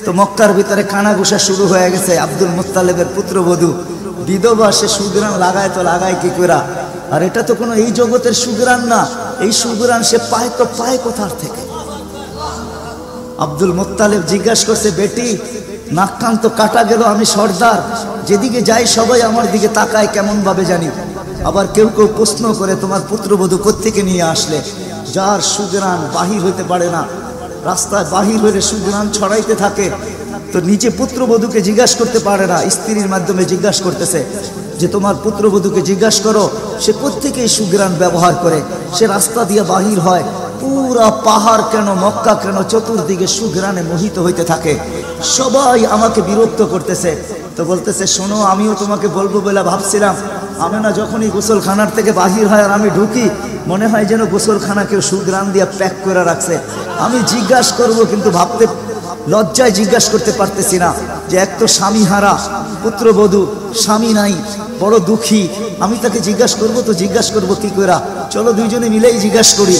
তো মক্কার ভিতরে কানাঘুষা শুরু হয়ে গেছে। আব্দুল মুত্তালিবের পুত্রবধূ বিধবা, সে সুগ্রাণ লাগায় তো লাগায় কি করে? আর এটা তো কোনো এই জগতের সুগ্রাণ না, এই সুগ্রাণ সে পায় তো পায় কোথার থেকে? আব্দুল মুত্তালিব জিজ্ঞাসা করছে, বেটি নাক কান তো কাটা গেল, আমি সর্দার, যেদিকে যাই সবাই আমার দিকে তাকায় কেমন ভাবে জানি। আবার কেউ কেউ প্রশ্ন করে, তোমার পুত্রবধূ কোত্থেকে নিয়ে আসলে? যার সুগ্রাণ বাহির হইতে পারে না, রাস্তায় বাহির হইলে সুগ্রাণ ছড়াইতে থাকে, তো নিচে পুত্রবধূকে জিজ্ঞাসা করতে পারে না, স্ত্রীর মাধ্যমে জিজ্ঞাসা করতেছে যে তোমার পুত্রবধূকে জিজ্ঞাসা করো সে কোত্থেকে এই সুগ্রাণ ব্যবহার করে, সে রাস্তা দিয়ে বাহির হয়, পুরা পাহাড় কেন, মক্কা কেন, চতুর্দিকে সুগ্রাণে মোহিত হইতে থাকে। সবাই আমাকে বিরক্ত করতেছে। তো বলতেছে, শোনো, আমিও তোমাকে বলবো বলে ভাবছিলাম, আমি না যখনই গোসলখানার থেকে বাহির হয় আর আমি ঢুকি, মনে হয় যেন গোসলখানা কেউ সুগ্রাণ দিয়ে প্যাক করে রাখছে। আমি জিজ্ঞাসা করব, কিন্তু ভাবতে লজ্জায় জিজ্ঞাসা করতে পারতেছি না, যে এক তো স্বামী হারা পুত্রবধূ, স্বামী নাই, বড় দুঃখী, আমি তাকে জিজ্ঞাসা করবো, তো জিজ্ঞাসা করবো কি করে? চলো দুইজনে মিলেই জিজ্ঞাসা করি।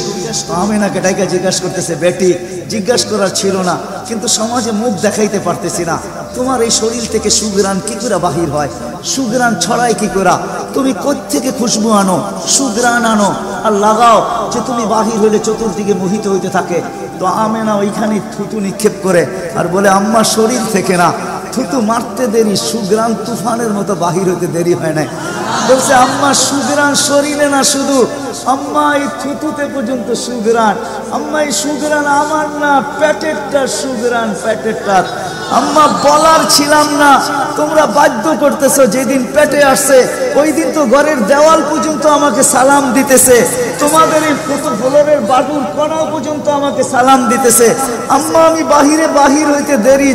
আমেনাকে ডাইকা জিজ্ঞাসা করতেছে, বেটি জিজ্ঞাসা করার ছিল না, কিন্তু সমাজে মুখ দেখাইতে পারতেছি না, তোমার এই শরীর থেকে সুগ্রাণ কি করে বাহির হয়? সুগ্রাণ ছড়ায় কি করে? তুমি কোত্থেকে খুশবু আনো, সুগ্রাণ আনো আর লাগাও, যে তুমি বাহির হইলে চতুর্দিকে মোহিত হইতে থাকে। তো আমেনা ওইখানে থুতু নিক্ষেপ করে আর বলে, আম্মা শরীর থেকে না, থুতু মারতে দেরি, সুগ্রাণ তুফানের মতো বাহির হইতে দেরি হয় নাই। বলছে, আম্মা সুগ্রাণ শরীরে না শুধু, আম্মা এই থুতুতে পর্যন্ত সুগ্রাণ। আম্মা এই সুগ্রাণ আমার না, পেটেরটা সুগ্রাণ, পেটেরটা। আম্মা বলার ছিলাম না, তোমরা বাধ্য করতেছো। যেদিন পেটে আসছে ওই দিন তো ঘরের দেওয়াল পর্যন্ত আমাকে সালাম দিতেছে, তোমাদের এই ফ্লোরের বাটুর কণা পর্যন্ত আমাকে সালাম দিতেছে। আম্মা আমি বাহির হইতে দেরি,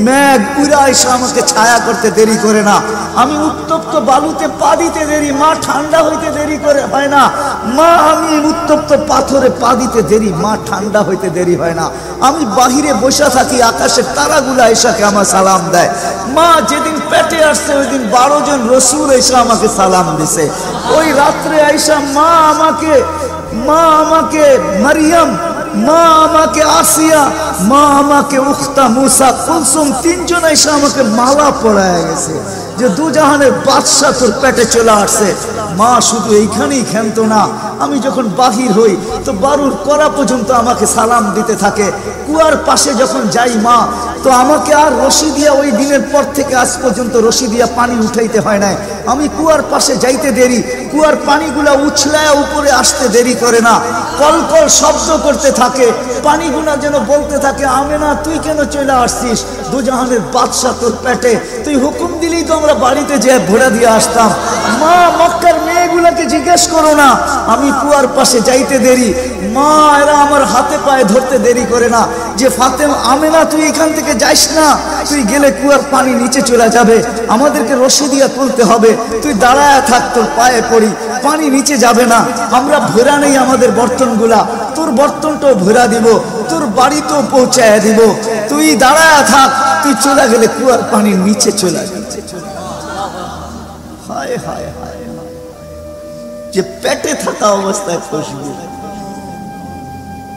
মেঘ পুরা এসে আমাকে ছায়া করতে দেরি করে না, আমি উত্তপ্ত বালুতে পা দিতে দেরি, মা ঠান্ডা হইতে দেরি করে হয় না, মা আমি উত্তপ্ত পাথরে পা দিতে দেরি, মা ঠান্ডা হইতে দেরি হয় না। আমি বাহিরে বসে থাকি, আকাশের তারাগুলা এসাকে আমার সালাম দেয়। মা যেদিন পেটে আসছে ওই দিন 12 জন রসুল এসে আমাকে সালাম দিছে। ওই রাত্রে আইসা মা আমাকে মারিয়াম, মা আমাকে আসিয়া, মা আমাকে উখতা মুসা কুলসুম, 3 জন এসে আমাকে মালা পরায় গেছে যে দুজাহানের বাদশা তোর পেটে চলে আসছে। মা শুধু এইখানেই খেলতো না, আমি যখন বাহির হই তো বারুর করা পর্যন্ত আমাকে সালাম দিতে থাকে। কুয়ার পাশে যখন যাই মা, তো আমাকে আর রশি দিয়া, ওই দিনের পর থেকে আজ পর্যন্ত রশি দিয়া পানি উঠাইতে হয় নাই। আমি কুয়ার পাশে যাইতে দেরি, কুয়ার পানিগুলা উছলায় উপরে আসতে দেরি করে না, কলকল শব্দ করতে থাকে, পানিগুলা যেন বলতে থাকে, আমেনা তুই কেন চলে আসছিস, দুজাহানের বাদশা তোর পেটে, তুই হুকুম দিলেই তো আমরা বাড়িতে যেয়ে ভোড়া দিয়ে আসতাম। মা মক্কার মেয়েগুলাকে জিজ্ঞেস করো না, আমি কুয়ার পাশে যাইতে দেরি, মা এরা আমার হাতে পায়ে ধরতে দেরি করে না, যে ফাতেমা, আমেনা তুই এখান থেকে যাইস না, তুই গেলে কুয়ার পানি নিচে চলে যাবে, আমাদেরকে রশি দিয়ে তুলতে হবে, তুই দাঁড়ায় থাক, তোর পায়ে পড়ি, পানি নিচে যাবে না, আমরা ভরা নেই আমাদের বর্তনগুলা, তোর বর্তনটাও ভরা দিব, তোর বাড়িতেও পৌঁছায় দিব, তুই দাঁড়ায় থাক, তুই চলে গেলে কুয়ার পানি নিচে চলে যাবে। হায় হায় হায়, যে পেটে থাকা অবস্থায় খুশবু,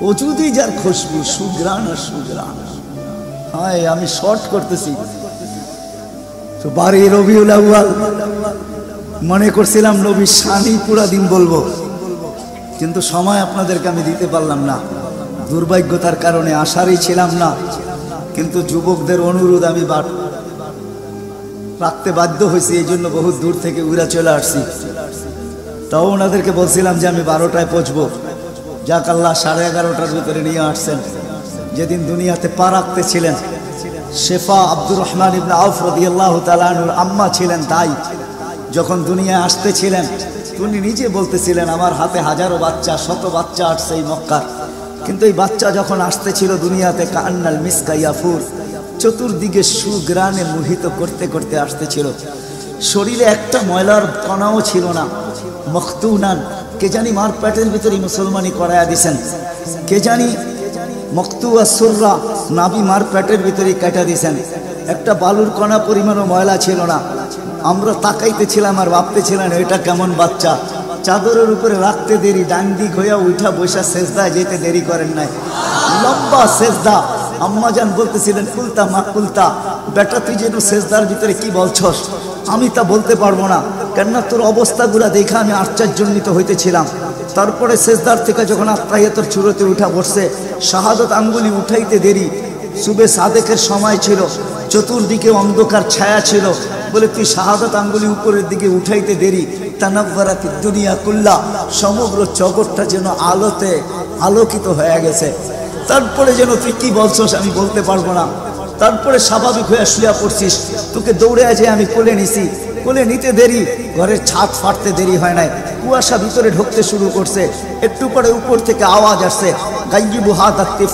ওজুদি যার খুশবু, সুগ্রাণ আর সুগ্রাণ। হায়, আমি শর্ট করতেছি তো 12 রবিউল আউয়াল, মনে করছিলাম নবীর শানই পুরা দিন বলবো, কিন্তু সময় আপনাদেরকে আমি দিতে পারলাম না, দুর্ভাগ্যতার কারণে আসারই ছিলাম না, কিন্তু যুবকদের অনুরোধ আমি রাখতে বাধ্য হয়েছি, এই জন্য বহু দূর থেকে উড়া চলে আসছি। তাও ওনাদেরকে বলছিলাম যে আমি 12টায় পৌঁছবো, যাক আল্লাহ 11:30টার ভিতরে নিয়ে আসছেন। যেদিন দুনিয়াতে পা রাখতে ছিলেন, শেফা আব্দুর রহমান ইবনে আউফ রাদিয়াল্লাহু তাআলা আনহুর আম্মা ছিলেন তাই, যখন দুনিয়ায় আসতেছিলেন উনি নিজে বলতেছিলেন, আমার হাতে হাজারো বাচ্চা, শত বাচ্চা আসছে এই মক্কার, কিন্তু এই বাচ্চা যখন আসতেছিল দুনিয়াতে, কান্নাল মিসকা ইয়াফুর, চতুর্দিকে সুগ্রাণে মোহিত করতে করতে আসতেছিল, শরীরে একটা ময়লার কণাও ছিল না। মখতুনান, কে জানি মার পেটের ভিতরে মুসলমানি করায়া দিছেন, কে জানি মখতুয়া সুররা, নাবি মার পেটের ভিতরে কাটা দিছেন, একটা বালুর কণা পরিমাণও ময়লা ছিল না। আমরা তাকাইতেছিলাম আর ভাবতেছিলাম এটা কেমন বাচ্চা, চাদরের উপরে রাখতে দেরি, ডান দিক হইয়া উঠা বসা সেজদা যেতে দেরি করেন নাই, লম্বা সেজদা, আম্মা জান বলতেছিলেন কুলতা মা কুলতা, বেটা তুই যেন সেজদার ভিতরে কি বলছস, আমি তা বলতে পারবো না, কেননা তোর অবস্থাগুলা দেখে আমি আশ্চর্যান্বিত হইতেছিলাম। তারপরে সেজদার থেকে যখন আত্মাহিয়াতের চূড়াতে উঠা বসছে, শাহাদত আঙ্গুলি উঠাইতে দেরি, সুবে সাদেকের সময় ছিল, চতুর্দিকে অন্ধকার ছায়া ছিল, বলে তুই শাহাদত আঙ্গুলি উপরের দিকে উঠাইতে দেরি, তানাব্বারাতি দুনিয়া কুল্লা, সমগ্র জগৎটা যেন আলোতে আলোকিত হয়ে গেছে। তারপরে যেন তুই কি বলছস আমি বলতে পারবো না। তারপরে স্বাভাবিক হয়ে শুয়া পড়ছিস, তোকে দৌড়ে যে আমি কোলে নিছি, কোলে নিতে দেরি, ঘরের ছাদ ফাটতে দেরি হয় নাই, কুয়াশা ভিতরে ঢুকতে শুরু করছে, একটু পরে উপর থেকে আওয়াজ আসছে, গাইয়িবু হাদা তিফ,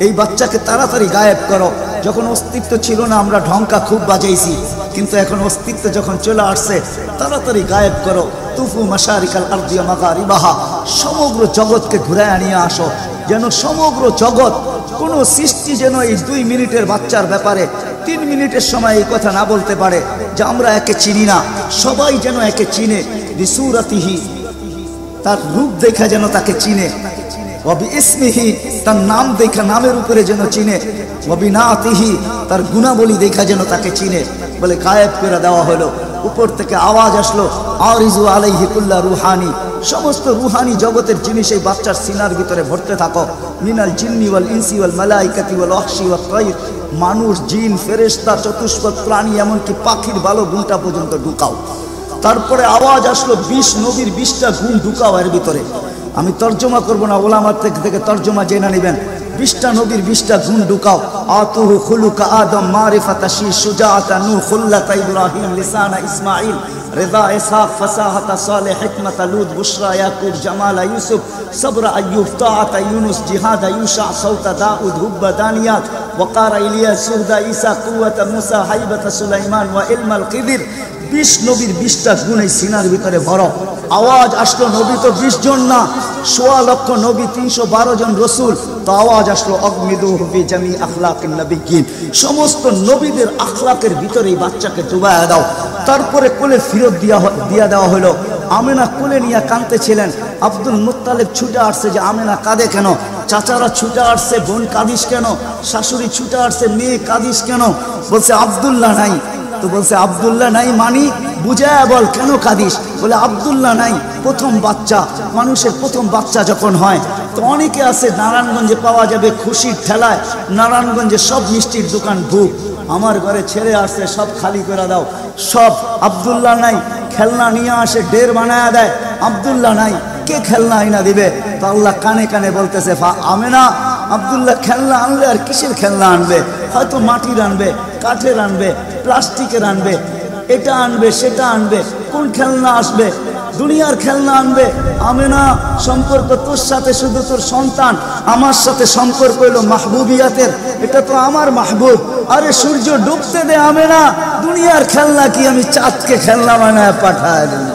এই বাচ্চাকে তাড়াতাড়ি গায়েব করো। যখন অস্তিত্ব ছিল না আমরা ঢঙ্কা খুব বাজাইছি, কিন্তু এখন অস্তিত্ব যখন চলে আসছে, তাড়াতাড়ি গায়েব করো। তুফু মাশারিকাল আরদি ওয়া মাগারিবাহা, সমগ্র জগৎকে ঘুরায় নিয়ে আসো, যেন সমগ্র জগৎ, কোনো সৃষ্টি যেন এই 2 মিনিটের বাচ্চার ব্যাপারে 3 মিনিটের সময় এই কথা না বলতে পারে যে আমরা একে চিনি না। সবাই যেন একে চিনে, বিসুরাতিহি, তার রূপ দেখা যেন তাকে চিনে, ওয়াবি ইসমিহি, তার নাম দেখা নামের উপরে যেন চিনে, ওয়াবি নাতিহি, তার গুণাবলী দেখা যেন তাকে চিনে। বলে গায়েব করে দেওয়া হলো। উপর থেকে আওয়াজ আসলো, আরিজু আলাইহি কুল্লা রুহানি, সমস্ত রুহানি জগতের জিনিস এই বাচ্চার সিনার ভিতরে ভরতে থাকো। মিনাল জিন্নি ওয়াল ইনসি ওয়াল মালাইকাতি ওয়াল ওয়াহশি ওয়াত তাইর, মানুষ, জিন, ফেরেশতা, চতুষ্পদ প্রাণী, এমনকি পাখির ভালো গুণটা পর্যন্ত ঢুকাও। তারপরে আওয়াজ আসলো 20 নবীর 20টা গুণ ঢুকাও এর ভিতরে। আমি তর্জমা করবো না, ওলামার থেকে তর্জমা জেনে নেবেন। 20টা নবীর 20টা গুণ ঢুকাও। আতুহু খুলুকা আদম, মারিফাতা শীশ, সুজাআতা নূহ, খুল্লাতা ইব্রাহিম, লিসানা ইসমাঈল, রিদা ইসহাক, ফাসাহাতা সালেহ, হিকমাতা লূত, বুশরা ইয়াকুব, জামালা ইউসুফ, সবরা আইয়ুব, তাআতা ইউনুস, জিহাদা ইউশা, সাউতা দাউদ, হুব্বা দানিয়াত, ওয়াকারা ইলিয়াস, সুহদা ঈসা, কুওয়াতা মুসা, হাইবাতা সুলাইমান, ওয়া ইলমাল কিদির। 20 নবীর 20টা গুণ এই সিনার ভিতরে ভরো। আওয়াজ আসলো, নবী তো 20 জন না, 1.25 লক্ষ নবী, 312 জন রসুল। তো আওয়াজ আসলো, অগমিদুহু ফি জামি আখলাকিন নবিয়্যিন, সমস্ত নবীদের আখলাকের ভিতরে এই বাচ্চাকে ডুবায়া দাও। তারপরে কোলে ফিরত দিয়া দেওয়া হলো। আমেনা কোলে নিয়ে কাঁদতেছিলেন। আব্দুল মুত্তালিব ছুটে আসছে যে আমেনা কাঁদে কেন, চাচারা ছুটে আসছে, বোন কাঁদিস কেন, শাশুড়ি ছুটে আসছে, মেয়ে কাঁদিস কেন? বলছে আব্দুল্লাহ নাই। তো বলছে আব্দুল্লাহ নাই মানি, বুঝায় বল কেন কাঁদিস? বলে আব্দুল্লাহ নাই, প্রথম বাচ্চা, মানুষের প্রথম বাচ্চা যখন হয়, তো অনেকে আছে নারায়ণগঞ্জে পাওয়া যাবে খুশির ঠেলায়, নারায়ণগঞ্জে সব মিষ্টির দোকান ভুক, আমার ঘরে ছেড়ে আসছে, সব খালি করে দাও, সব। আব্দুল্লাহ নাই, খেলনা নিয়ে আসে, ঢের বানায় দেয়, আব্দুল্লাহ নাই, কে খেলনা আইনা দিবে? তো আল্লাহ কানে কানে বলতেছে, আমেনা, আব্দুল্লাহ খেলনা আনলে আর কিসের খেলনা আনবে? হয়তো মাটির আনবে, কাঠের আনবে, প্লাস্টিকের আনবে, এটা আনবে, সেটা আনবে, কোন খেলনা আসবে? দুনিয়ার খেলনা আনবে। আমেনা, সম্পর্ক তোর সাথে শুধু তোর সন্তান, আমার সাথে সম্পর্ক হলো মাহবুবিয়াতের, এটা তো আমার মাহবুব। আরে সূর্য ডুবতে দে আমেনা, দুনিয়ার খেলনা কি আমি চাঁদকে খেলনা বানায় পাঠায় দিই?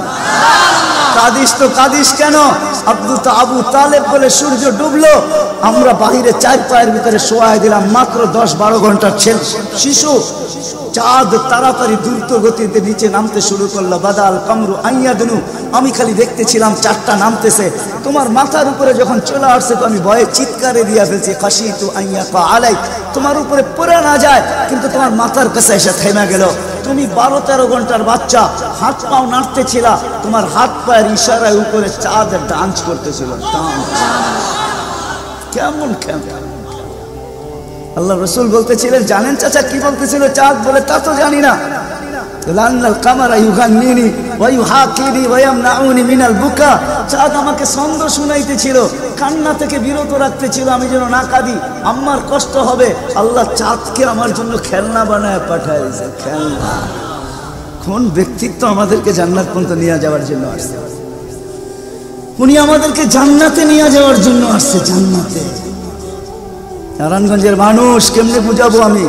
কাদিস তো কাদিস কেন? আবু তালেব বলে সূর্য ডুবলো, আমরা বাহিরে 4 পায়ের ভিতরে শোয়াই দিলাম, মাত্র 10-12 ঘন্টার শিশু। চাঁদ তাড়াতাড়ি দ্রুত গতিতে নিচে নামতে শুরু করলো। বাদাল কামরু আইয়াদনু, আমি খালি দেখতেছিলাম 4টা নামতেছে। তোমার মাথার উপরে যখন চলে আসছে তো আমি ভয়ে চিৎকারে দিয়া ফেলছি, খাশিতু আইয়াকা আলাই, তোমার উপরে পড়ে না যায়, কিন্তু তোমার মাথার কাছে এসে থেমে গেল। তুমি 12-13 ঘন্টার বাচ্চা, হাত পাও নাড়তেছিলা, তোমার হাত পায়ের ইশারায় উপরে চাঁদ ডান্স করতেছিল। কেমন কেমন আল্লাহ রসুল বলতেছিলেন, জানেন চাচা কি বলতেছিল চাঁদ? বলে তা তো জানি না। চাঁদ আমাকে ছন্দ শুনাইতেছিল, কান্না থেকে বিরত রাখতেছিল, আমি যেন না কাঁদি, আম্মার কষ্ট হবে। আল্লাহ চাঁদকে আমার জন্য খেলনা বানায় পাঠাইছে। খেলনা, কোন ব্যক্তিত্ব আমাদেরকে জান্নাত পর্যন্ত নিয়ে যাওয়ার জন্য আসছে? উনি আমাদেরকে জান্নাতে নিয়ে যাওয়ার জন্য আসছে। জান্নাতে নারায়ণগঞ্জের মানুষ কেমনে বুঝাবো আমি?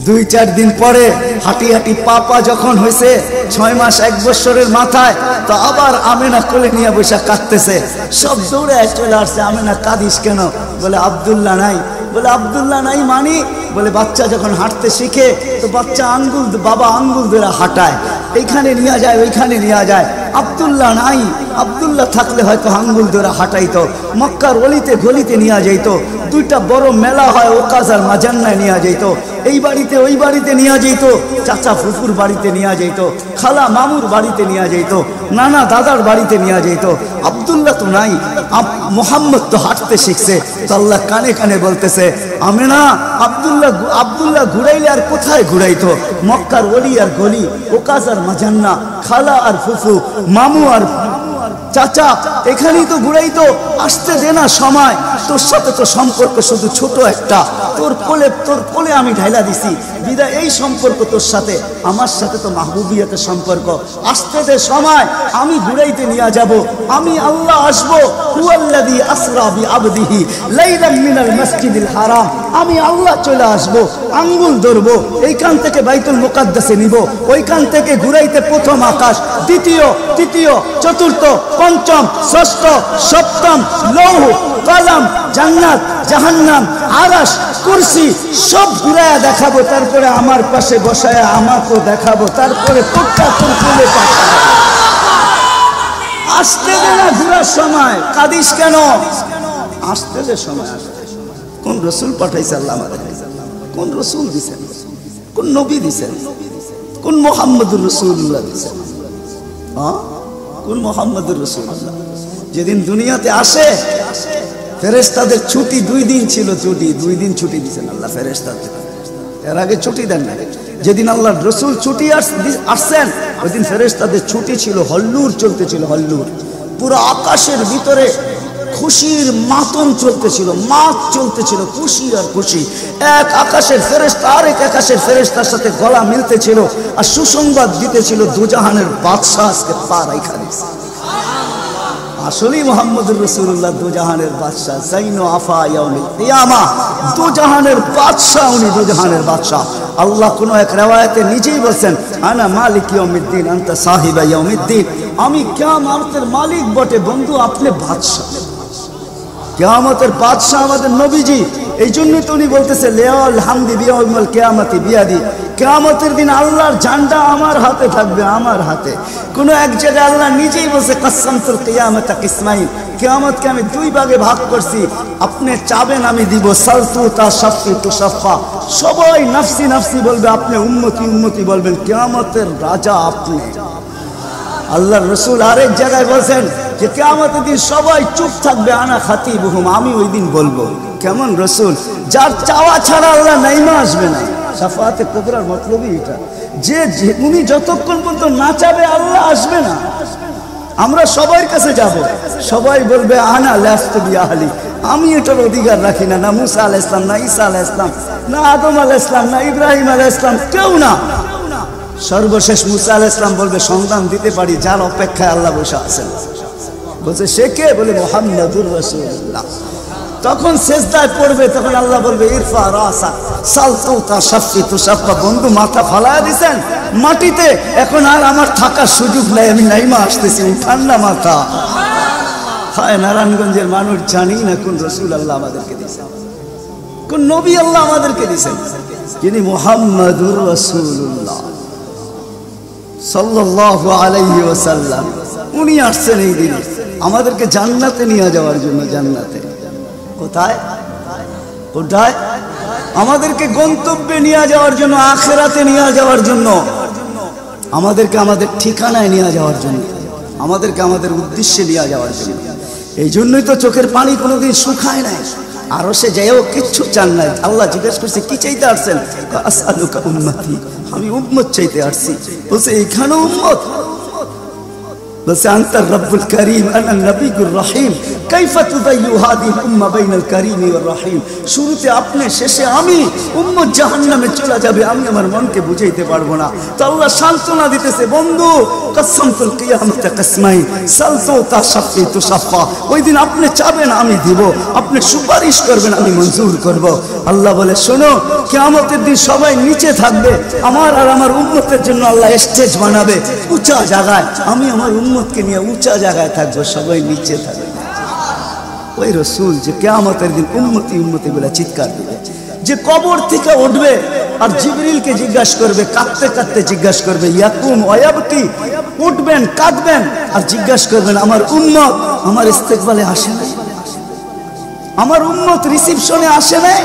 2-4 দিন পরে হাঁটি হাঁটি পা যখন হয়েছে, 6 মাস 1 বছরের মাথায়, তো আবার আমেনা কোলে নিয়ে বসে কাঁদতেছে। সব দৌড়ে চলে আসছে, আমেনা কাঁদিস কেন? বলে আব্দুল্লাহ নাই। বলে আব্দুল্লাহ নাই মানি? বলে বাচ্চা যখন হাঁটতে শিখে তো বাচ্চা বাবা আঙ্গুল ধরে হাঁটায়, এইখানে নিয়ে যায়, ওইখানে নিয়ে যায়, আব্দুল্লাহ নাই, আব্দুল্লাহ থাকলে হয়তো আঙ্গুল ধরে হাঁটাইতো, মক্কার অলিতে গলিতে নিয়ে যাইতো, দুইটা বড় মেলা হয় ওকাজ আর মাজান্নায় নিয়ে যাইতো, এই বাড়িতে ওই বাড়িতে নিয়ে যেত, চাচা ফুফুর বাড়িতে নিয়ে যেত, খালা মামুর বাড়িতে নিয়ে যেত, নানা দাদার বাড়িতে নিয়ে যেত। আব্দুল্লাহ তো নাই, মোহাম্মদ তো হাঁটতে শিখছে। তো আল্লাহ কানে কানে বলতেছে, আমেনা আব্দুল্লাহ ঘুরাইলে আর কোথায় ঘুরাইতো? মক্কার অলি আর গলি, ওকাজ আর মাজান্না, খালা আর ফুফু, মামু আর চাচা, এখানেই তো ঘুরাইতো। আসতে দে না সময়, তোর সাথে তো সম্পর্ক শুধু ছোট একটা, তোর কোলে আমি ঢাইলা দিছি বিদায়। এই সম্পর্ক তোর সাথে, আমার সাথে তো মাহবুবিয়াতের সম্পর্ক। আসতে দে সময়, আমি ঘুরাইতে নিয়ে যাব, আমি আল্লাহ আসবো। হুয়াল্লাযী আসরা বিআবদিহি লাইলাম মিনাল মসজিদিল হারাম, আমি আল্লাহ চলে আসবো, আঙ্গুল ধরবো, এইখান থেকে বাইতুল মুকাদ্দাসে নিব, ওইখান থেকে ঘুরাইতে প্রথম আকাশ, দ্বিতীয়, তৃতীয়, চতুর্থ, পঞ্চম, ষষ্ঠ, সপ্তম, লৌহ, কলম, জান্নাত, জাহান্নাম, আরশ, কুরসি সব ঘুরায়া দেখাবো। তারপরে আমার পাশে বসায় আমাকেও দেখাবো, তারপরে তোরটা তোর কোলে পাঠাবো। আসতে দে না ঘুরার সময়, কাঁদিস কেন? আসতে দে সময়। কোন রসুল পাঠাইছে আল্লাহ আমাদের? কোন রসুল দিছেন? কোন নবী দিছেন? কোন মুহাম্মদুর রাসূলুল্লাহ দিছেন? কোন মুহাম্মদুর রাসূলুল্লাহ? যেদিন দুনিয়াতে আসে ফেরেশতাদের ছুটি 2 দিন ছিল, ছুটি 2 দিন ছুটি দিয়েছেন আল্লাহ ফেরেশতাদের, এর আগে ছুটি দেন না। যেদিন আল্লাহর রাসূল ছুটি আসছেন ওই দিন ফেরেশতাদের ছুটি ছিল, হল্লুর চলতেছিল, হল্লুর। পুরো আকাশের ভিতরে খুশির মাতম চলতেছিল, মাত চলতেছিল, খুশি আর খুশি। এক আকাশের ফেরেশতা আরেক আকাশের ফেরেশতার সাথে গলা মিলতেছিল আর সুসংবাদ দিতেছিল, দুজাহানের বাদশা আজকে পা রাইখা দিয়েছে। আসলেই মুহাম্মদুর রাসূলুল্লাহ দুজাহানের বাদশা, জাইনো আফা ইয়াউমিল কিয়ামা, দুজাহানের বাদশা, উনি দুজাহানের বাদশা। আল্লাহ কোন এক riwayate নিজেই বলেন, আনা মালিক ইয়াউমিদ্দিন আনতা সাহিবা ইয়াউমিদ্দিন, আমি কিয়ামতের মালিক বটে বন্ধু, আপনি বাদশা। কিয়ামতের বাদশা আমাদের নবীজি। এই জন্যই তো উনি বলতেছে, লিয়াল হামদি বিয়াউমিল কিয়ামতি বিয়াদি, কিয়ামতের দিন আল্লাহর ঝান্ডা আমার হাতে থাকবে, আমার হাতে। কোন এক জায়গায় আল্লাহ নিজেই বলছে, কাসসামতুল কিয়ামাতা কিসমাইন, কিয়ামতকে আমি 2 ভাগে ভাগ করছি, আপনি চাবেন আমি দিব, সালতু তাশাফি তুশাফা, সবাই নফসি নফসি বলবে, আপনি উম্মতি উম্মতি বলবেন, কিয়ামতের রাজা আপনি। আল্লাহর রাসূল আরেক জায়গায় বলেন যে কিয়ামতের দিন সবাই চুপ থাকবে, আনা খাতিবুহুম, আমি ওই দিন বলবো। কেমন রাসূল? যার চাওয়া ছাড়া আল্লাহ নাইমা আসবে না। শাফাআতে কুবরার মতলবই এটা, যে উনি যতক্ষণ পর্যন্ত না চাবে আল্লাহ আসবে না। আমরা সবার কাছে যাব, সবাই বলবে আনা লাস্তু বিআহলি, আমি এটার অধিকার রাখি না। না মুসা আলাইহিস সালাম, না ঈসা আলাইহিস সালাম, না আদম আলাইহিস সালাম, না ইব্রাহিম আলাইহিস সালাম, কেউ না। সর্বশেষ মুসা আলাইহিস সালাম বলবে, সন্তান দিতে পারি, যার অপেক্ষায় আল্লাহ বসে আছেন। বলছে সে কে? বলে মুহাম্মদুর রাসূলুল্লাহ। তখন সেজদায় পড়বে, তখন আল্লাহ বলবে, ইরফা রাসা সালতু তাশাফি তুশাফা, বন্ধু মাথা ফালায়া দিছেন মাটিতে, এখন আর আমার থাকার সুযোগ নাই, আমি নাইমা আসতেছি, উঠান না মাথা। হায় নারায়ণগঞ্জের মানুষ জানি না কোন রাসূল আল্লাহ আমাদেরকে দিয়েছেন, কোন নবী আল্লাহ আমাদেরকে দিয়েছেন, যিনি মুহাম্মদুর রাসূলুল্লাহ সাল্লাল্লাহু আলাইহি ওয়াসাল্লাম। উনি আসছেন এই দিনে আমাদেরকে জান্নাতে নিয়ে যাওয়ার জন্য। জান্নাতে কোথায়? কোথায়? আমাদেরকে গন্তব্যে নিয়ে যাওয়ার জন্য, আখিরাতে নিয়ে যাওয়ার জন্য, আমাদেরকে আমাদের ঠিকানায় নিয়ে যাওয়ার জন্য, আমাদেরকে আমাদের উদ্দেশ্যে নিয়ে যাওয়ার জন্য। এই জন্যই তো চোখের পানি কোনোদিন শুকায় নাই। আরো সে যাইও কিচ্ছু চান নাই। আল্লাহ জিজ্ঞেস করছে, কি চাইতে আসছেন? আসআলুকা উম্মতি, আমি উম্মত চাইতে আসছি। বলছে এইখানে উম্মত? বলছে আনতা রব্বুল করিম আনা নবিয়ুর রহিম, কাইফা তুদাইয়ু হাদিহিল উম্মাহ বাইনাল করিম ওয়ার রহিম। শুরুতে আপনি, শেষে আমি, উম্মত জাহান্নামে চলে যাবে, আমি আমার মনকে বুঝাইতে পারবো না। তো আল্লাহ সান্ত্বনা দিতেছে, বন্ধু কাসসামতুল কিয়ামাতা কিসমাইন সালতু তাশাফি তুশাফা, ওই দিন আপনি চাবেন আমি দিব, আপনি সুপারিশ করবেন আমি মঞ্জুর করব। আল্লাহ বলে, শোনো, কিয়ামতের দিন সবাই নিচে থাকবে, আমার আর আমার উম্মতের জন্য আল্লাহ স্টেজ বানাবে উঁচা জায়গায়, আমি আমার উম্মতকে নিয়ে উঁচা জায়গায় থাকবো, সবাই নিচে থাকবে। ওই রাসূল যে কিয়ামতের দিন উম্মতি উম্মতি বলে চিৎকার দিবে, যে কবর থেকে উঠবে আর জিবরিলকে জিজ্ঞাসা করবে, কাঁদতে কাঁদতে জিজ্ঞাসা করবে, ইয়াকুম ওয়ায়াবকি, উঠবেন, কাঁদবেন আর জিজ্ঞাসা করবেন আমার উম্মত আমার ইস্তেকবালে আসে নাই, আমার উম্মত রিসিপশনে আসে নাই,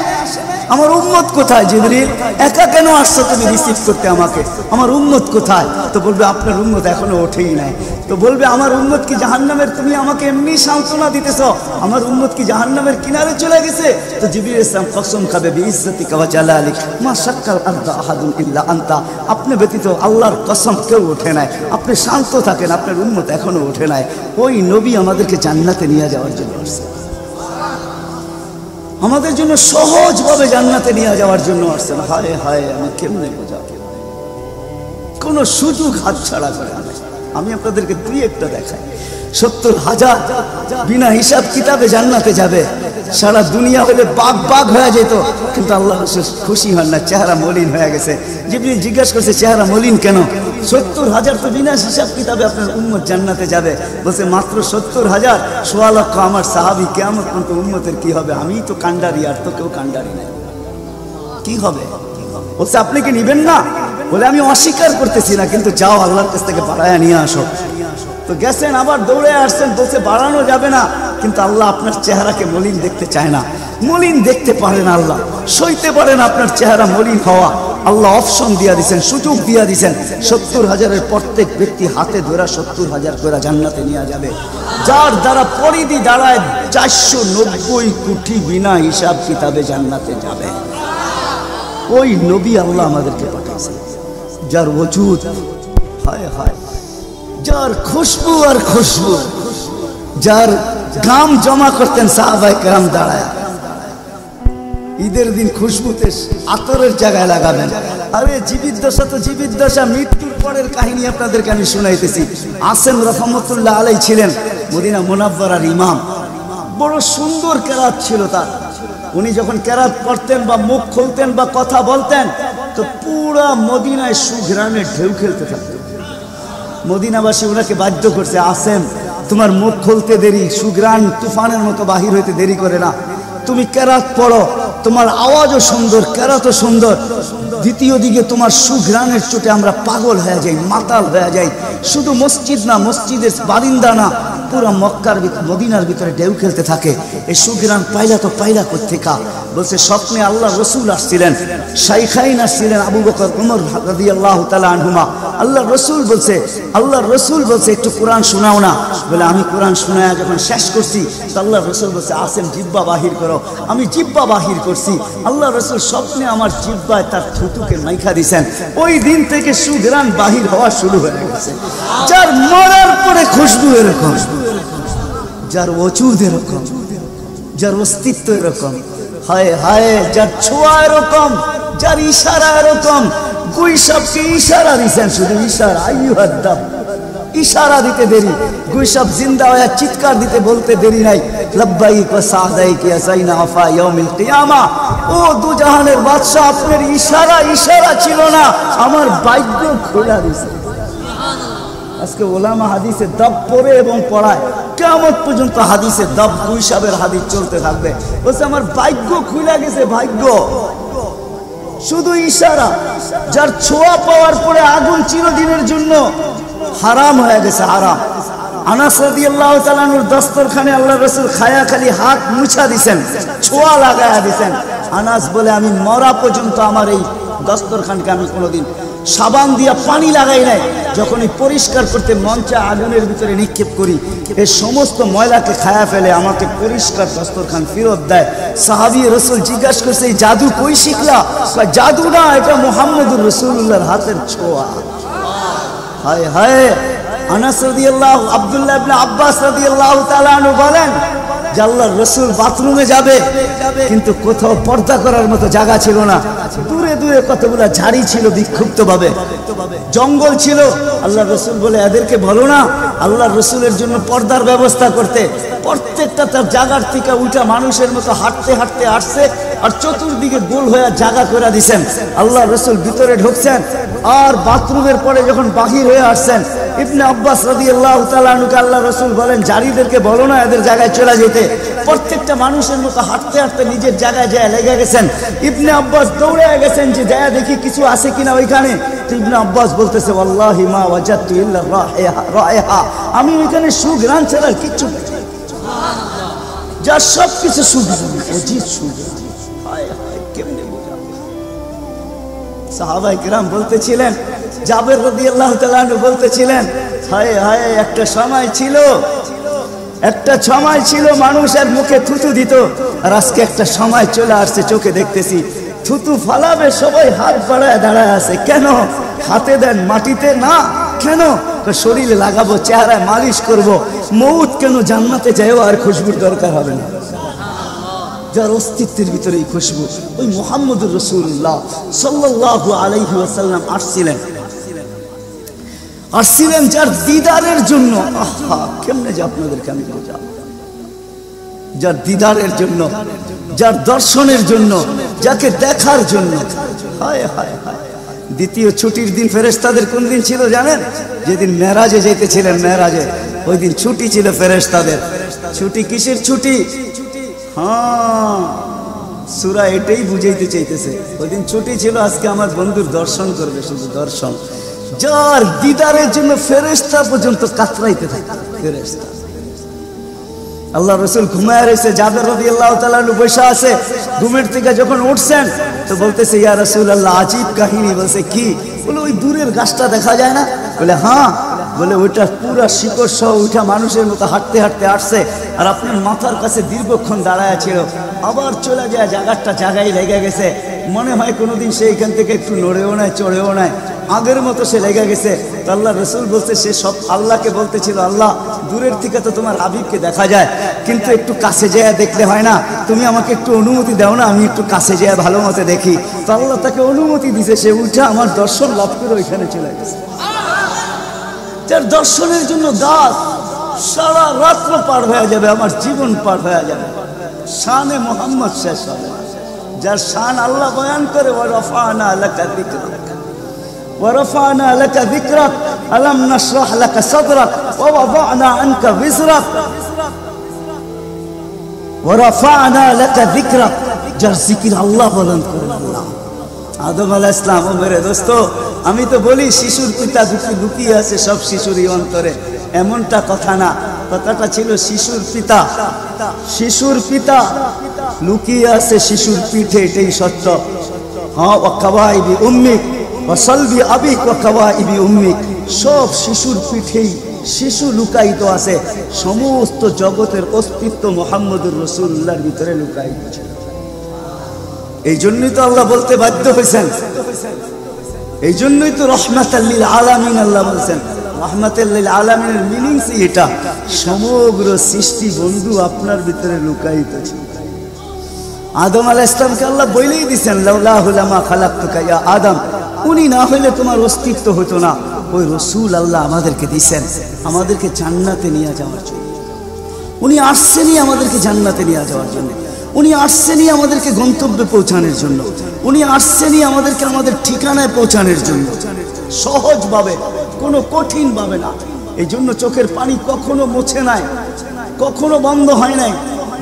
আমার উম্মত কোথায়? জিবরিল একা কেন আসছো তুমি রিসিভ করতে আমাকে? আমার উম্মত কোথায়? তো বলবে আপনার উম্মত এখনো ওঠেই নাই। তো বলবে আমার উম্মত কি জাহান্নামের, তুমি আমাকে এমনি সান্ত্বনা দিতেছ, আমার উম্মত কি জাহান্নামের কিনারে চলে গেছে? তো জিবরিল ইসলাম কসম খাবে বিইজ্জতিকা ওয়া জালালিক মা শাক্কাল আরদা আহাদুন ইল্লা আনতা, আপনি ব্যতীত আল্লাহর কসম কেউ ওঠে নাই, আপনি শান্ত থাকেন, আপনার উম্মত এখনো ওঠে নাই। ওই নবী আমাদেরকে জান্নাতে নিয়ে যাওয়ার জন্য আসছে, আমাদের জন্য সহজভাবে জান্নাতে নিয়ে যাওয়ার জন্য আসছেন। হায় হায় আমি কেমনে বোঝাবো, কোন সুযোগ হাতছাড়া করে আমি আপনাদেরকে দুই একটা দেখাই। 70,000 বিনা হিসাব কিতাবে জান্নাতে যাবে, সারা দুনিয়া হলে বাগ বাগ হয়ে যেত, কিন্তু আল্লাহ রাসূল খুশি হন না, চেহারা মলিন হয়ে গেছে। জিবরিল জিজ্ঞাসা করছে চেহারা মলিন কেন? 70,000 তো বিনা হিসাব কিতাবে আপনার উম্মত জান্নাতে যাবে। বলছে মাত্র 70,000, 1.25 লক্ষ আমার সাহাবী, কিয়ামত পর্যন্ত উম্মতের কি হবে? আমি তো কান্ডারি, আর তো কেউ কান্ডারি নাই, কি হবে? বলছে আপনি কি নিবেন না? বলে আমি অস্বীকার করতেছি না, কিন্তু যাও আল্লাহর কাছ থেকে বাড়ায়া নিয়ে আসো। তো গেছেন, আবার দৌড়ে আসছেন, বলছে বাড়ানো যাবে না, কিন্তু আল্লাহ আপনার চেহারাকে মলিন দেখতে চায় না, মলিন দেখতে পারেন আল্লাহ, সইতে পারেন আপনার চেহারা মলিন হওয়া। আল্লাহ অপশন দিয়া দিচ্ছেন, সুযোগ দিয়া দিচ্ছেন। 70,000-এর প্রত্যেক ব্যক্তি হাতে ধরা 70,000 করে জান্নাতে নিয়ে যাবে, যার দ্বারা পরিধি দাঁড়ায় 490 কোটি বিনা হিসাব কিতাবে জান্নাতে যাবে। ওই নবী আল্লাহ আমাদেরকে পাঠাইছেন, যার ওজুদ হায় হায়, যার খুশবু আর খুশবু, যার গাম জমা করতেন সাহাবায়ে কেরাম দাঁড়ায়। ঈদের দিন খুশবুতে আতরের জায়গায় লাগাবেন। আরে জীবিত দশা তো জীবিত দশা, মৃত্যুর পরের কাহিনী আপনাদেরকে আমি শুনাইতেছি। আসেম রহমতুল্লাহ আলাই ছিলেন মদিনা মুনাওয়ারার ইমাম, বড় সুন্দর কেরাত ছিল তার। উনি যখন কেরাত পড়তেন বা মুখ খুলতেন বা কথা বলতেন, তো পুরা মদিনায় সুঘ্রাণে ঢেউ খেলতে থাকতেন। মদিনাবাসী ওনাকে বাধ্য করছে, আসেম তোমার মুখ খুলতে দেরি, সুঘ্রাণ তুফানের মতো বাহির হইতে দেরি করে না, তুমি কেরাত পড়ো, তোমার আওয়াজও সুন্দর, কেরাতও সুন্দর, দ্বিতীয় দিকে তোমার সুঘ্রাণের চোটে আমরা পাগল হয়ে যাই, মাতাল হয়ে যাই। শুধু মসজিদ না, মসজিদের বারিন্দা না, পুরো মক্কার মদিনার ভিতরে ঢেউ খেলতে থাকে। এই সুঘ্রাণ পাইলা তো পাইলা কোত্থেকা? বলছে স্বপ্নে আল্লাহ রসুল আসছিলেন, শাইখাইন আসছিলেন, আবু বকর উমর রাদিয়াল্লাহু তাআলা আনহুমা। আল্লাহ রসুল বলছে একটু কোরআন শোনাও না। বলে আমি কোরআন শোনায়া যখন শেষ করছি, তো আল্লাহ রসুল বলছে আসেম জিব্বা বাহির করো। আমি জিব্বা বাহির করছি, আল্লাহ রসুল স্বপ্নে আমার জিব্বায় তার থুতুকে মাইখা দিছেন। ওই দিন থেকে সুঘ্রাণ বাহির হওয়া শুরু হয়ে গেছে। যার মরার পরে খুশবু এরকম, যার ওজুদ এরকম, যার অস্তিত্ব এরকম, হায় হায়, যার ছোঁয়া এরকম, যার ইশারা এরকম। গুইসাবকে ইশারা দিছেন, শুধু ইশারা, আইয়ুহাদ্দাব, ইশারা দিতে দেরি। গুইসাব জিন্দা হয়ে চিৎকার দিতে বলতে দেরি নাই, লাব্বাইক ওয়া সাদাইক ইয়া যাইনা আফা ইয়াউমিল কিয়ামা। ও দুজাহানের বাদশা, আপনার ইশারা ছিল না, আমার ভাগ্য খোলা দিছে। আজকে ওলামা হাদিসে দাব পড়ে এবং পড়ায়, কিয়ামত পর্যন্ত হাদিসে দাব, গুইসাবের হাদিস চলতে থাকবে। বলছে আমার ভাগ্য খুলে গেছে, ভাগ্য। শুধু ইশারা, যার ছোঁয়া পাওয়ার পরে আগুন চিরদিনের জন্য হারাম হয়ে গেছে, হারাম। আনাস রাদিয়াল্লাহু তাআলা আনহুর দস্তরখানে আল্লাহ রাসূল খায়া খালি হাত মুছা দিছেন, ছোঁয়া লাগায়া দিছেন। আনাস বলে আমি মরা পর্যন্ত আমার এই দস্তরখানকে আমি কোনোদিন সাবান দিয়া পানি লাগাই নাই। যখনই পরিষ্কার করতে মঞ্চে আগুনের ভিতরে নিক্ষেপ করি, এই সমস্ত ময়লাকে খায়া ফেলে, আমাকে পরিষ্কার দস্তরখান ফেরত দেয়। সাহাবী রাসূল জিজ্ঞাসা করছে এই জাদু কই শিখলা? জাদু না, এটা মুহাম্মদুর রাসূলুল্লাহর হাতের ছোঁয়া। হায় হায়। আনাস রাদিয়াল্লাহু, আব্দুল্লাহ ইবনে আব্বাস রাদিয়াল্লাহু তাআলা আনহু বলেন যে আল্লাহর রাসূল বাথরুমে যাবে, কিন্তু কোথাও পর্দা করার মতো জায়গা ছিল না। দূরে দূরে কতগুলা ঝাড়ি ছিল, বিক্ষুব্ধ ভাবে জঙ্গল ছিল। আল্লাহর রাসূল বলে এদেরকে বলো না আল্লাহর রাসূলের জন্য পর্দার ব্যবস্থা করতে। প্রত্যেকটা তার জায়গার থেকে উঠা মানুষের মতো হাঁটতে হাঁটতে আসছে, আর চতুর্দিকে গোল হয়ে জায়গা করে দিয়েছেন। আল্লাহ রসুল ভিতরে ঢুকছেন আর বাথরুমের পরে যখন বাহির হয়ে আসছেন, ইবনে আব্বাস রাদিয়াল্লাহু তাআলা আনহু আল্লাহ রসুল বলেন, জারিদেরকে বলো না এদের জায়গায় চলে যেতে। প্রত্যেকটা মানুষের মতো হাঁটতে হাঁটতে নিজের জায়গায় যায় লেগে গেছেন। ইবনে আব্বাস দৌড়ে গেছেন যে যায় দেখি কিছু আছে কিনা ওইখানে। তো ইবনে আব্বাস বলতেছে, ওয়াল্লাহি মা ওয়াজাদতু ইল্লা রাইহা, আমি ওইখানে সুঘ্রাণ ছাড়া আর কিচ্ছু পাই না। যার সব কিছু সুঘ্রাণ, অজিত সুঘ্রাণ। হায় হায়, কেমনে বোঝাবো? সাহাবায়ে কেরাম বলতেছিলেন, জাবের রাদিয়াল্লাহু তাআলা আনহু বলতেছিলেন, হায় হায়, একটা সময় ছিল মানুষের মুখে থুতু দিত, আর আজকে একটা সময় চলে আসছে চোখে দেখতেছি থুতু ফালাবে সবাই হাত বাড়ায় দাঁড়ায় আছে। কেন? হাতে দেন মাটিতে না, কেন? শরীরে লাগাবো, চেহারায় মালিশ করব। মৌত কেন? জান্নাতে যাইও আর খুশবুর দরকার হবে না। যার অস্তিত্বের ভিতরে এই খুশবু, ওই মুহাম্মদুর রাসূলুল্লাহ সাল্লাল্লাহু আলাইহি ওয়াসাল্লাম আসছিলেন যার দিদারের জন্য। আহা, কেমনে যে আপনাদেরকে আমি বোঝাবো? যার দিদারের জন্য, যার দর্শনের জন্য, যাকে দেখার জন্য। হায় হায় হায়। দ্বিতীয় ছুটির দিন ফেরেশতাদের কোন দিন ছিল জানেন? যেদিন মেরাজে যেতেছিলেন, মেরাজে ওই দিন ছুটি ছিল ফেরেশতাদের। ছুটি কিসের ছুটি? হ্যাঁ, সূরা এটাই বুঝাইতে চাইতেছে। ওই দিন ছুটি ছিল, আজকে আমার বন্ধুর দর্শন করবে, শুধু দর্শন। যার দিদারের জন্য ফেরেশতা পর্যন্ত কাতরাইতে থাকে। ফেরেশতা, আল্লাহ রসুল ঘুমায় রয়েছে, জাবের রাদিয়াল্লাহু তাআলা আনহু বসে আছে। ঘুমের থেকে যখন উঠছেন তো বলতেছে, ইয়া রাসূলুল্লাহ, আজীব কাহিনী। বলছে কি? বলে ওই দূরের গাছটা দেখা যায় না? বলে হ্যাঁ। বলে ওইটা পুরা শিকড় সহ উঠা মানুষের মতো হাঁটতে হাঁটতে আসছে, আর আপনার মাথার কাছে দীর্ঘক্ষণ দাঁড়ায় ছিল, আবার চলে যায়, জায়গায় লেগে গেছে। মনে হয় কোনোদিন সে এখান থেকে একটু নড়েও নাই, চড়েও নাই, আগের মতো সে লেগে গেছে। তো আল্লাহ রসুল বলছে, সে সব আল্লাহকে বলতেছিল, আল্লাহ দূরের থেকে তো তোমার হাবিবকে দেখা যায়, কিন্তু একটু কাছে যেয়ে দেখলে হয় না? তুমি আমাকে একটু অনুমতি দাও না, আমি একটু কাছে যেয়ে ভালো মতো দেখি। তো আল্লাহ তাকে অনুমতি দিছে, সে উঠে আমার দর্শন লাভ করে ওইখানে চলে গেছে। যার দর্শনের জন্য গাছ সারা রাত্র পার হয়ে যাবে, আমার জীবন পার হয়ে যাবে, শানে মুহাম্মদ শেষ হবে। যার শান আল্লাহ বয়ান করে, ওয়ারাফানা লাকা যিকরাক, ওয়ারাফানা লাকা যিকরাক, আলাম নাশরাহ লাকা সাদরাক, ওয়া ওয়াদানা আনকা বিজরাক, ওয়ারাফানা লাকা যিকরাক। যার জিকির আল্লাহ বলেন করে আল্লাহ। আদম আলাইহিস সালাম, ও মেরে দোস্ত, আমি তো বলি শিশুর পিতা লুকিয়ে আছে সব শিশুরই অন্তরে, এমনটা কথা না। কথাটা ছিল শিশুর পিতা, শিশুর পিতা লুকিয়ে আছে শিশুর পিঠে, এটাই সত্য। হ্যাঁ, ওয়া কাওয়াইবি উম্মিক ওয়া সালবি আবিক ওয়া কাওয়াইবি উম্মিক, সব শিশুর পিঠেই শিশু লুকায়িত আছে। সমস্ত জগতের অস্তিত্ব মুহাম্মদুর রাসূলুল্লাহর ভিতরে লুকায়িত ছিল। এই জন্যই তো আল্লাহ বলতে বাধ্য হয়েছেন, এই জন্যই তো রহমাতাল লিল আলামিন আল্লাহ বলছেন। রহমাতাল লিল আলামিনের মিনিংস এটা, সমগ্র সৃষ্টি বন্ধু আপনার ভিতরে লুকায়িত ছিল। আদম আলাইহিস সালামকে আল্লাহ বলেই দিয়েছেন, লাউলাহু লামা খালাকতুকা ইয়া আদম, উনি না হলে তোমার অস্তিত্ব হতো না। ওই রাসূল আল্লাহ আমাদেরকে দিয়েছেন আমাদেরকে জান্নাতে নিয়ে যাওয়ার জন্য। উনি আসছেনই আমাদেরকে জান্নাতে নিয়ে যাওয়ার জন্য, উনি আসছেনই আমাদেরকে গন্তব্যে পৌঁছানোর জন্য, উনি আসছেনই আমাদেরকে আমাদের ঠিকানায় পৌঁছানোর জন্য, সহজভাবে, কোনো কঠিন ভাবে না। এই জন্য চোখের পানি কখনো মুছে নাই, কখনো বন্ধ হয় নাই।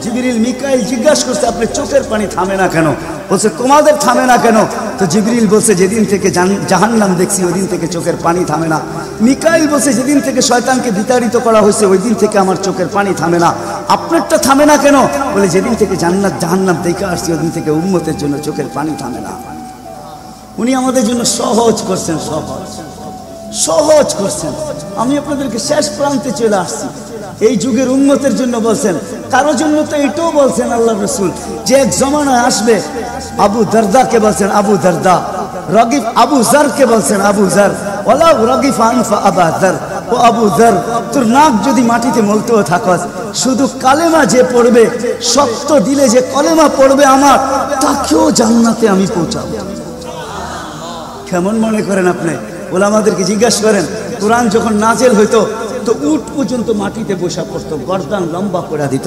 জিবরিল মিকাইল জিজ্ঞাসা করছে, আপনি চোখের পানি থামে না কেন? বলছে তোমাদের থামে না কেন? তো জিবরিল বলছে, যেদিন থেকে জাহান্নাম দেখছি ওই দিন থেকে চোখের পানি থামে না। মিকাইল বলছে, যেদিন থেকে শয়তানকে বিতাড়িত করা হয়েছে ওই দিন থেকে আমার চোখের পানি থামে না। আপনারটা থামে না কেন? বলে, যেদিন থেকে জান্নাত জাহান্নাম দেখে আসছি ওই দিন থেকে উম্মতের জন্য চোখের পানি থামে না। উনি আমাদের জন্য সহজ করছেন, সহজ করছেন। আমি আপনাদেরকে শেষ প্রান্তে চলে আসছি। এই যুগের উম্মতের জন্য বলছেন, কারোর জন্য তো এটাও বলছেন আল্লাহ রাসূল, যে এক জমানায় আসবে। আবু দারদাকে বলছেন আবু দারদা, রাগিব আবু জারকে বলছেন আবু জার, ওয়ালা রাগিব আনফা আবা জার। ও আবু জার, তোর নাক যদি মাটিতে মলতেও থাকস, শুধু কালেমা যে পড়বে, শক্ত দিলে যে কলেমা পড়বে আমার, তাকেও জান্নাতে আমি পৌঁছাবো। কেমন মনে করেন আপনি? ওলামাদেরকে জিজ্ঞাসা করেন, কোরআন যখন নাজেল হইতো তো উট পর্যন্ত মাটিতে বসা পড়তো, গর্দান লম্বা করে দিত।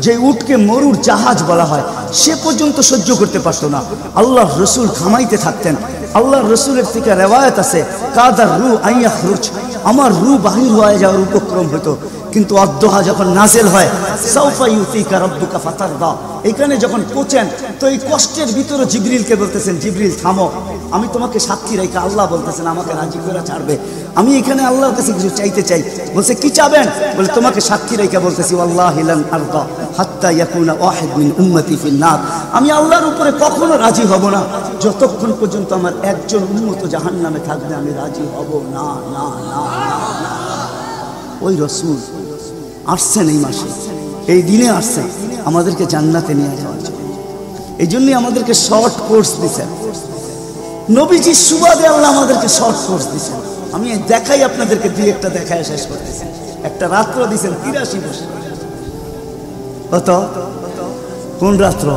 যে উটকে মরুর জাহাজ বলা হয় সে পর্যন্ত সহ্য করতে পারতো না। আল্লাহ রসুল খামাইতে থাকতেন। আল্লাহ রসুলের থেকে রেওয়ায়ত আছে, কাদার রু আইয়া খরুচ, আমার রু বাহির হয়ে যাওয়ার উপক্রম হতো। কিন্তু অদ্দোহা যখন নাজেল হয়, সাউফা ইউতিকা রাব্বুকা ফাতারদা, এখানে যখন পৌঁছেন তো এই কষ্টের ভিতরে জিবরিলকে বলতেছেন, জিবরিল থামো, আমি তোমাকে সাক্ষী রেখে, আল্লাহ বলতেছেন আমাকে রাজি করে ছাড়বে, আমি এখানে আল্লাহর কাছে কিছু চাইতে চাই। বলছে কি চাবেন? বলে তোমাকে সাক্ষী রেখে বলতেছি, আল্লাহি লান আরদা হাত্তা ইয়াকুনা ওয়াহিদ মিন উম্মতি ফিন নার, আমি আল্লাহর উপরে কখনো রাজি হব না যতক্ষণ পর্যন্ত আমার একজন উম্মত জাহান্নামে থাকবে, আমি রাজি হব না না না না। ওই রসুল আসছেন এই মাসে, এই দিনে আসছেন আমাদেরকে জান্নাতে নিয়ে যাওয়ার জন্য। এই জন্যই আমাদেরকে শর্ট কোর্স দিচ্ছেন নবীজির সুবাদে, আল্লাহ আমাদেরকে শর্ট কোর্স দিচ্ছেন। আমি দেখাই আপনাদেরকে, দুই একটা দেখায় শেষ করতেছি। একটা রাত্র দিচ্ছেন 83 বছর। কত? কোন রাত্র?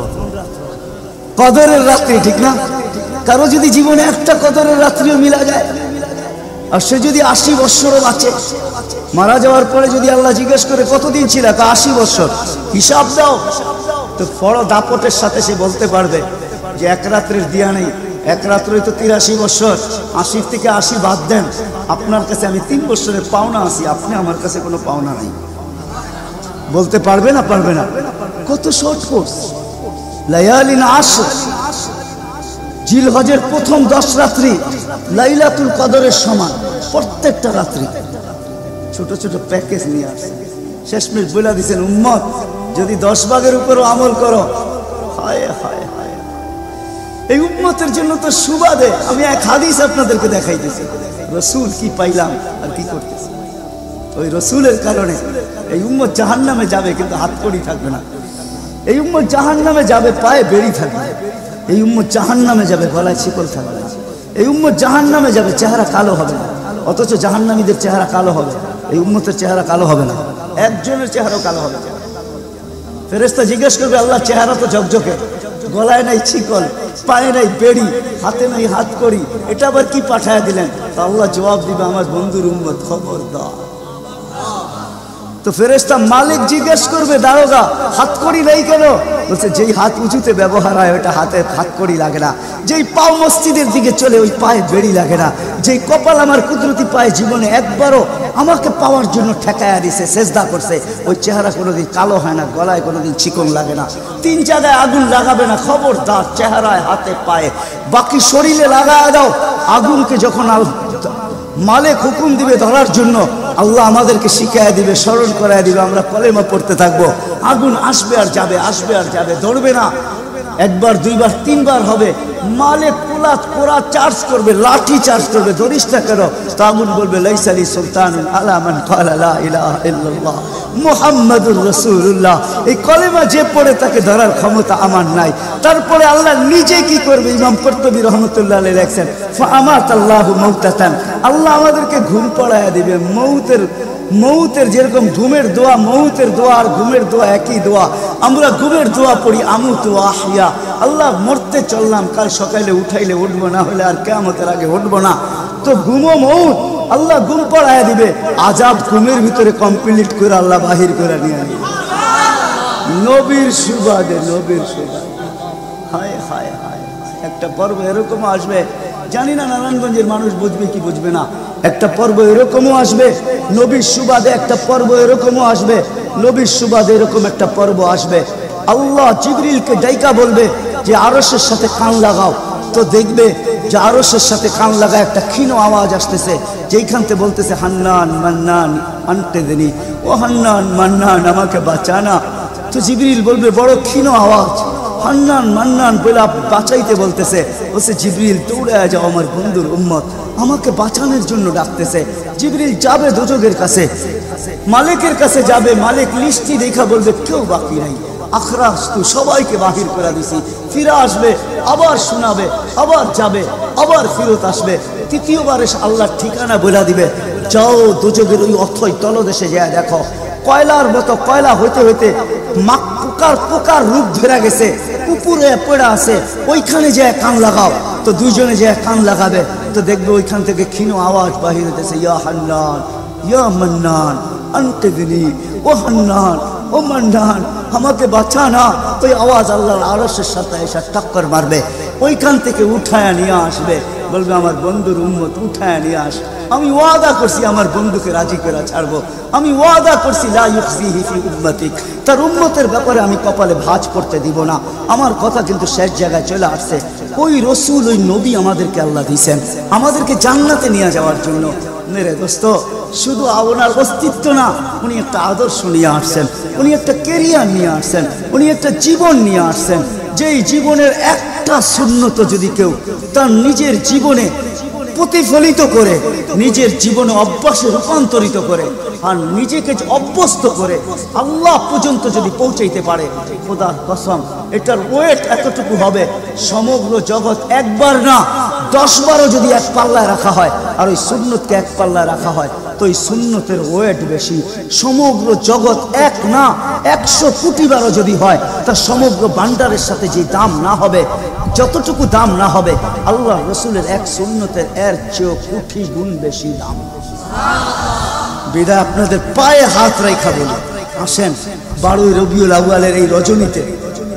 কদরের রাত্রি, ঠিক না? কারো যদি জীবনে একটা কদরের রাত্রিও মিলা যায়, আর সে যদি 80 বছরও বাঁচে, মারা যাওয়ার পরে যদি আল্লাহ জিজ্ঞেস করে কতদিন ছিল, 80 বছর, হিসাব দাও, তো বড় দাপটের সাথে সে বলতে পারবে যে এক রাত্রের দিয়া নেই, এক রাত্রই তো 83 বছর, 80 থেকে 80 বাদ দেন, আপনার কাছে আমি 3 বছরের পাওনা আছি, আপনি আমার কাছে কোনো পাওনা নাই। বলতে পারবে না? পারবে না। কত শর্ট কোর্স। লায়ালিন আশর, জিলহজের প্রথম 10 রাত্রি লাইলাতুল কদরের সমান, প্রত্যেকটা রাত্রি ছোট ছোট প্যাকেজ নিয়ে আসছে। শেষমেশ বলে দিচ্ছেন, উম্মত যদি 10 ভাগের উপরও আমল করো, হায় হায় হায়। এই উম্মতের জন্য তো সুবাদে আমি এক হাদিস আপনাদেরকে দেখাইতেছি, রসুল কি পাইলাম আর কি করতেছি। ওই রসুলের কারণে এই উম্মত জাহান্নামে যাবে, কিন্তু হাতকড়ি থাকবে না। এই উম্মত জাহান্নামে যাবে, পায়ে বেড়ি থাকবে। এই উম্মত জাহান্নামে যাবে, গলায় শিকল থাকবে না। এই উম্মত জাহান্নামে যাবে, চেহারা কালো হবে না। অথচ জাহান্নামীদের চেহারা কালো হবে, এই উম্মতের চেহারা কালো হবে না, একজনের চেহারাও কালো হবে না। ফেরেশতা জিজ্ঞেস করবে, আল্লাহ চেহারা তো ঝকঝকে, গলায় নাই শিকল, পায়ে নাই বেড়ি, হাতে নাই হাতকড়ি, এটা আবার কি পাঠায় দিলেন? তো আল্লাহ জবাব দিবে, আমার বন্ধুর উম্মত, খবরদার। তো ফেরেশতা মালিক জিজ্ঞেস করবে, দারোগা হাতকড়ি নেই কেন? বলছে, যেই হাত উঁচুতে ব্যবহার হয় ওটা হাতে হাতকড়ি লাগে না, যেই পাও মসজিদের দিকে চলে ওই পায়ে বেড়ি লাগে না, যেই কপাল আমার কুদরতি পায়ে জীবনে একবারও আমাকে পাওয়ার জন্য ঠেকায়া দিছে, সেজদা করছে, ওই চেহারা কোনোদিন কালো হয় না, গলায় কোনোদিন চিকন লাগে না, 3 জায়গায় আগুন লাগাবে না, খবরদার। চেহারায়, হাতে, পায়ে, বাকি শরীরে লাগায় দাও। আগুনকে যখন মালিক হুকুম দিবে ধরার জন্য, আল্লাহ আমাদেরকে শিখাইয়া দিবে, স্মরণ করাইয়া দিবে, আমরা কলেমা পড়তে থাকবো। আগুন আসবে আর যাবে, আসবে আর যাবে, ধরবে না। একবার, দুইবার, 3 বার হবে, মালিক কোরা চার্জ করবে, লাঠি চার্জ করবে, ধরিস না কেন? তো আগুন বলবে, লাইসালি সুলতানুন আলা মান ক্বালা লা ইলাহা ইল্লাল্লাহ মুহাম্মাদুর রাসূলুল্লাহ। এই কলেমা যে পড়ে তাকে ধরার ক্ষমতা আমার নাই। তারপরে আল্লাহ নিজে কি করবে? ইমাম কুরতুবী রাহমাতুল্লাহ আলাইহি লেখেন, ফাআমাতাল্লাহু মাউতাতান, আল্লাহ আমাদেরকে ঘুম পড়ায়া দিবে। মৌতের যেরকম ঘুমের দোয়া, মৌতের দোয়া আর ঘুমের দোয়া একই দোয়া। আমরা ঘুমের দোয়া পড়ি, আমুতু আহিয়া, আল্লাহ মরতে চললাম, কাল সকালে উঠাইলে উঠবো, না হলে আর কিয়ামতের আগে উঠবো না। তো ঘুমো মৌত, আল্লাহ ঘুম পড়ায়া দিবে। আজাব ঘুমের ভিতরে কমপ্লিট করে আল্লাহ বাহির করে নিয়ে আনবে, নবীর সুবাদে, নবীর সুবাদে। হায় হায় হায়, একটা পর্ব এরকম আসবে, জানি না নারায়ণগঞ্জের মানুষ বুঝবে কি বুঝবে না। একটা পর্ব এরকমও আসবে নবীর সুবাদে, একটা পর্ব এরকমও আসবে নবীর সুবাদে, এরকম একটা পর্ব আসবে। আল্লাহ জিবরিলকে ডাইকা বলবে যে আরশের সাথে কান লাগাও, তো দেখবে যে আরশের সাথে কান লাগা একটা ক্ষীণ আওয়াজ আসতেছে, যেইখান থেকে বলতেছে, হান্নান মান্নান আনতে দেনি, ও হান্নান মান্নান আমাকে বাঁচানা। তো জিবরিল বলবে, বড় ক্ষীণ আওয়াজ, হান্নান মান্নান বলে বাঁচাইতে বলতেছে। বলছে, জিবরিল দৌড়ে যাও, আমার বন্ধুর উম্মত আমাকে বাঁচানোর জন্য ডাকতেছে। জিবরিল যাবে দোজখের কাছে, মালিকের কাছে যাবে। মালিক লিস্টি দেখা বলবে, কেউ বাকি নাই, আখরাস তু সবাইকে বাহির করে দিছি। ফিরে আসবে, আবার শোনাবে, আবার যাবে, আবার ফিরত আসবে। তৃতীয়বার এসে আল্লাহর ঠিকানা বলে দিবে, যাও দোজখের ওই অথই তলদেশে যায় দেখো, কয়লার মতো কয়লা হইতে হইতে পোকার রূপ ধরে গেছে, উপরে পড়ে আছে, ওইখানে যে কান লাগাও। তো দুইজনে যে কান লাগাবে, তো দেখবে ওইখান থেকে ক্ষীণ আওয়াজ বাহির হইতেছে, ইয়া হান্নান ইয়া মান্নান আনকিযনি ও হান্নান, ও মান্নান আমাকে বাঁচা না। ওই আওয়াজ আল্লাহর আরশের সাথে এসে টক্কর মারবে, ওইখান থেকে উঠায়া নিয়ে আসবে, বলবে আমার বন্ধুর উম্মত উঠায়া নিয়ে আস। আমি ওয়াদা করছি আমার বন্ধুকে রাজি করে ছাড়বো, আমি ওয়াদা করছি লা ইউখজিহি ফি উম্মতিক, তার উম্মতের ব্যাপারে আমি কপালে ভাঁজ করতে দিব না। আমার কথা কিন্তু শেষ জায়গায় চলে আসছে। ওই রসুল, ওই নবী আমাদেরকে আল্লাহ দিয়েছেন আমাদেরকে জান্নাতে নিয়ে যাওয়ার জন্য। মেরে দোস্ত, শুধু ওনার অস্তিত্ব না, উনি একটা আদর্শ নিয়ে আসছেন, উনি একটা কেরিয়ার নিয়ে আসছেন, উনি একটা জীবন নিয়ে আসছেন। যেই জীবনের একটা সুন্নত যদি কেউ তার নিজের জীবনে প্রতিফলিত করে, নিজের জীবনে অভ্যাসে রূপান্তরিত করে, আর নিজেকে অভ্যস্ত করে আল্লাহ পর্যন্ত যদি পৌঁছাইতে পারে, খোদার কসম এটার ওয়েট এতটুকু হবে, সমগ্র জগৎ একবার না 10 বারও যদি এক পাল্লায় রাখা হয়, আর ওই সুন্নতকে এক পাল্লায় রাখা হয়, তো ওই সুন্নতের ওয়েট বেশি। সমগ্র জগৎ এক না 100 কোটি বারও যদি হয়, তার সমগ্র ভান্ডারের সাথে যে দাম না হবে, যতটুকু দাম না হবে, আল্লাহ রসুলের এক সুন্নতের এর চেয়েও কোটি গুণ বেশি দাম। বিদায় আপনাদের পায়ে হাত রেখা বলি, আসেন 12 রবিউল আউয়ালের এই রজনীতে,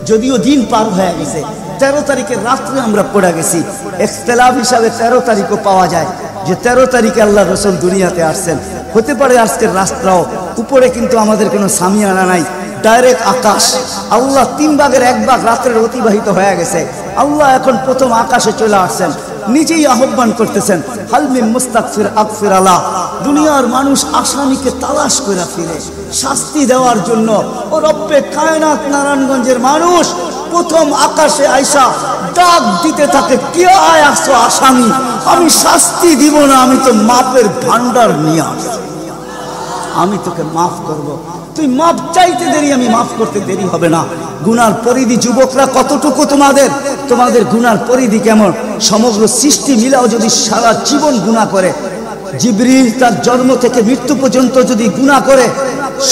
যদিও দিন পার হয়ে গেছে, 13 তারিখের রাত্রে আমরা পড়ে গেছি, ইখতিলাফ হিসাবে 13 তারিখও পাওয়া যায় যে 13 তারিখে আল্লাহ রসুল দুনিয়াতে আসছেন। হতে পারে আজকের রাস্তাও উপরে কিন্তু আমাদের কোনো সামিয়ানা নাই, ডাইরেক্ট আকাশ। আল্লাহ 3 ভাগের 1 ভাগ রাত্রের অতিবাহিত হয়ে গেছে, আল্লাহ এখন প্রথম আকাশে চলে আসছেন, নিজেই আহ্বান করতেছেন হাল মিন মুস্তাগফির আগফির আলা। দুনিয়ার মানুষ আসামিকে তালাশ করে ফিরে শাস্তি দেওয়ার জন্য, ও রব্বে কায়নাত নারায়ণগঞ্জের মানুষ প্রথম আকাশে আইসা ডাক দিতে থাকে, কে আয় আসো আসামি, আমি শাস্তি দিব না, আমি তো মাপের ভান্ডার নিয়ে আসছি, আমি তোকে মাফ করব, তুই মাপ চাইতে দেরি, আমি মাফ করতে দেরি হবে না। গুনার পরিধি যুবকরা কতটুকু, তোমাদের গুনার পরিধি কেমন? সমগ্র সৃষ্টি মিলাও যদি সারা জীবন গুনাহ করে, জিবরিল তার জন্ম থেকে মৃত্যু পর্যন্ত যদি গুনাহ করে,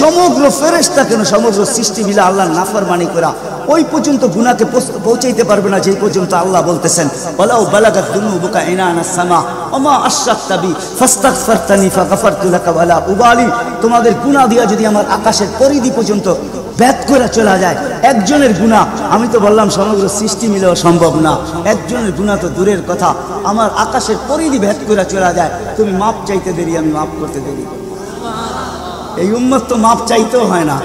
সমগ্র ফেরেশতা কেন সমগ্র সৃষ্টি মিলা আল্লাহর নাফরমানি করা, ওই পর্যন্ত গুনাহকে পৌঁছাইতে পারবে না যে পর্যন্ত আল্লাহ বলতেছেন ওয়ালাউ বালাগাত দুনুবুকা ইনানাস সামা ওমা আশরাকতা বি ফাস্তাগফারতানি ফাগফারতু লাকা ওয়ালা উবালি। তোমাদের গুনাহ দিয়া যদি আমার আকাশের পরিধি পর্যন্ত ভেদ করে চলা যায়, একজনের গুনাহ, আমি তো বললাম সমগ্র সৃষ্টি মিলেও সম্ভব না, একজনের গুনাহ তো দূরের কথা, আমার আকাশের পরিধি ভেদ করে চলা যায়, তুমি মাপ চাইতে দেরি, আমি মাপ করতে দেরি। এই উম্মত তো মাপ চাইতেও হয় না,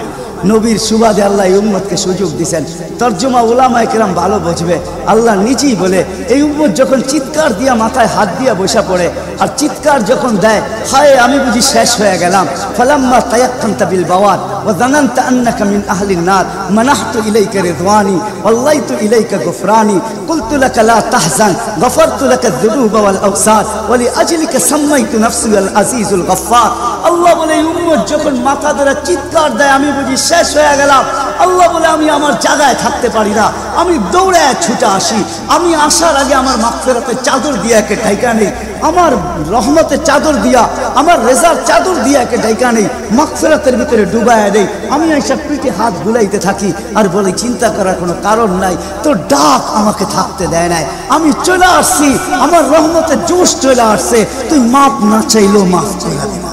নবীর সুবাদে আল্লাহ এই উম্মতকে সুযোগ দিয়েছেন। তর্জমা উলামায়ে কেরাম ভালো বুঝবে, আল্লাহ নিজেই বলে এই উম্মত যখন চিৎকার দিয়া মাথায় হাত দিয়া বসা পড়ে, আর চিৎকার যখন দেয়, হায় আমি বুঝি শেষ হয়ে গেলাম, ফালাম্মা তায়াক্কানতা বিল বাওয়াত ওয়া যানানতা আন্নাকা মিন আহলিন নার মানাহতু ইলাইকা রিদওয়ানি ওয়াল্লাইতু ইলাইকা গুফরানি কুলতু লাকা লা তাহজান গফারতু লাকা যুনুবা ওয়াল আওসার ওয়া লিআজলিকা সাম্মাইতু নাফসি আল আজিজুল গফফার। আল্লাহ বলে এই উম্মত যখন মাথা ধরে চিৎকার দেয়, আমি বুঝি শেষ হয়ে গেলাম, আল্লাহ বলে আমি আমার জায়গায় থাকতে পারি না, আমি দৌড়ায় ছুটে আসি, আমি আসার আগে আমার মাগফিরাতের চাদর দিয়া একে ঢাইকা নেই, আমার রহমতের চাদর দিয়া, আমার রেজার চাদর দিয়া একে ঢাইকা নেই, মাগফিরাতের ভিতরে ডুবায়া দেই, আমি এইসব পিঠে হাত বুলাইতে থাকি আর বলি চিন্তা করার কোনো কারণ নাই, তো ডাক আমাকে থাকতে দেয় নাই, আমি চলে আসছি, আমার রহমতের জোশ চলে আসছে, তুই মাপ না চাইলেও মাফ করে দিবা।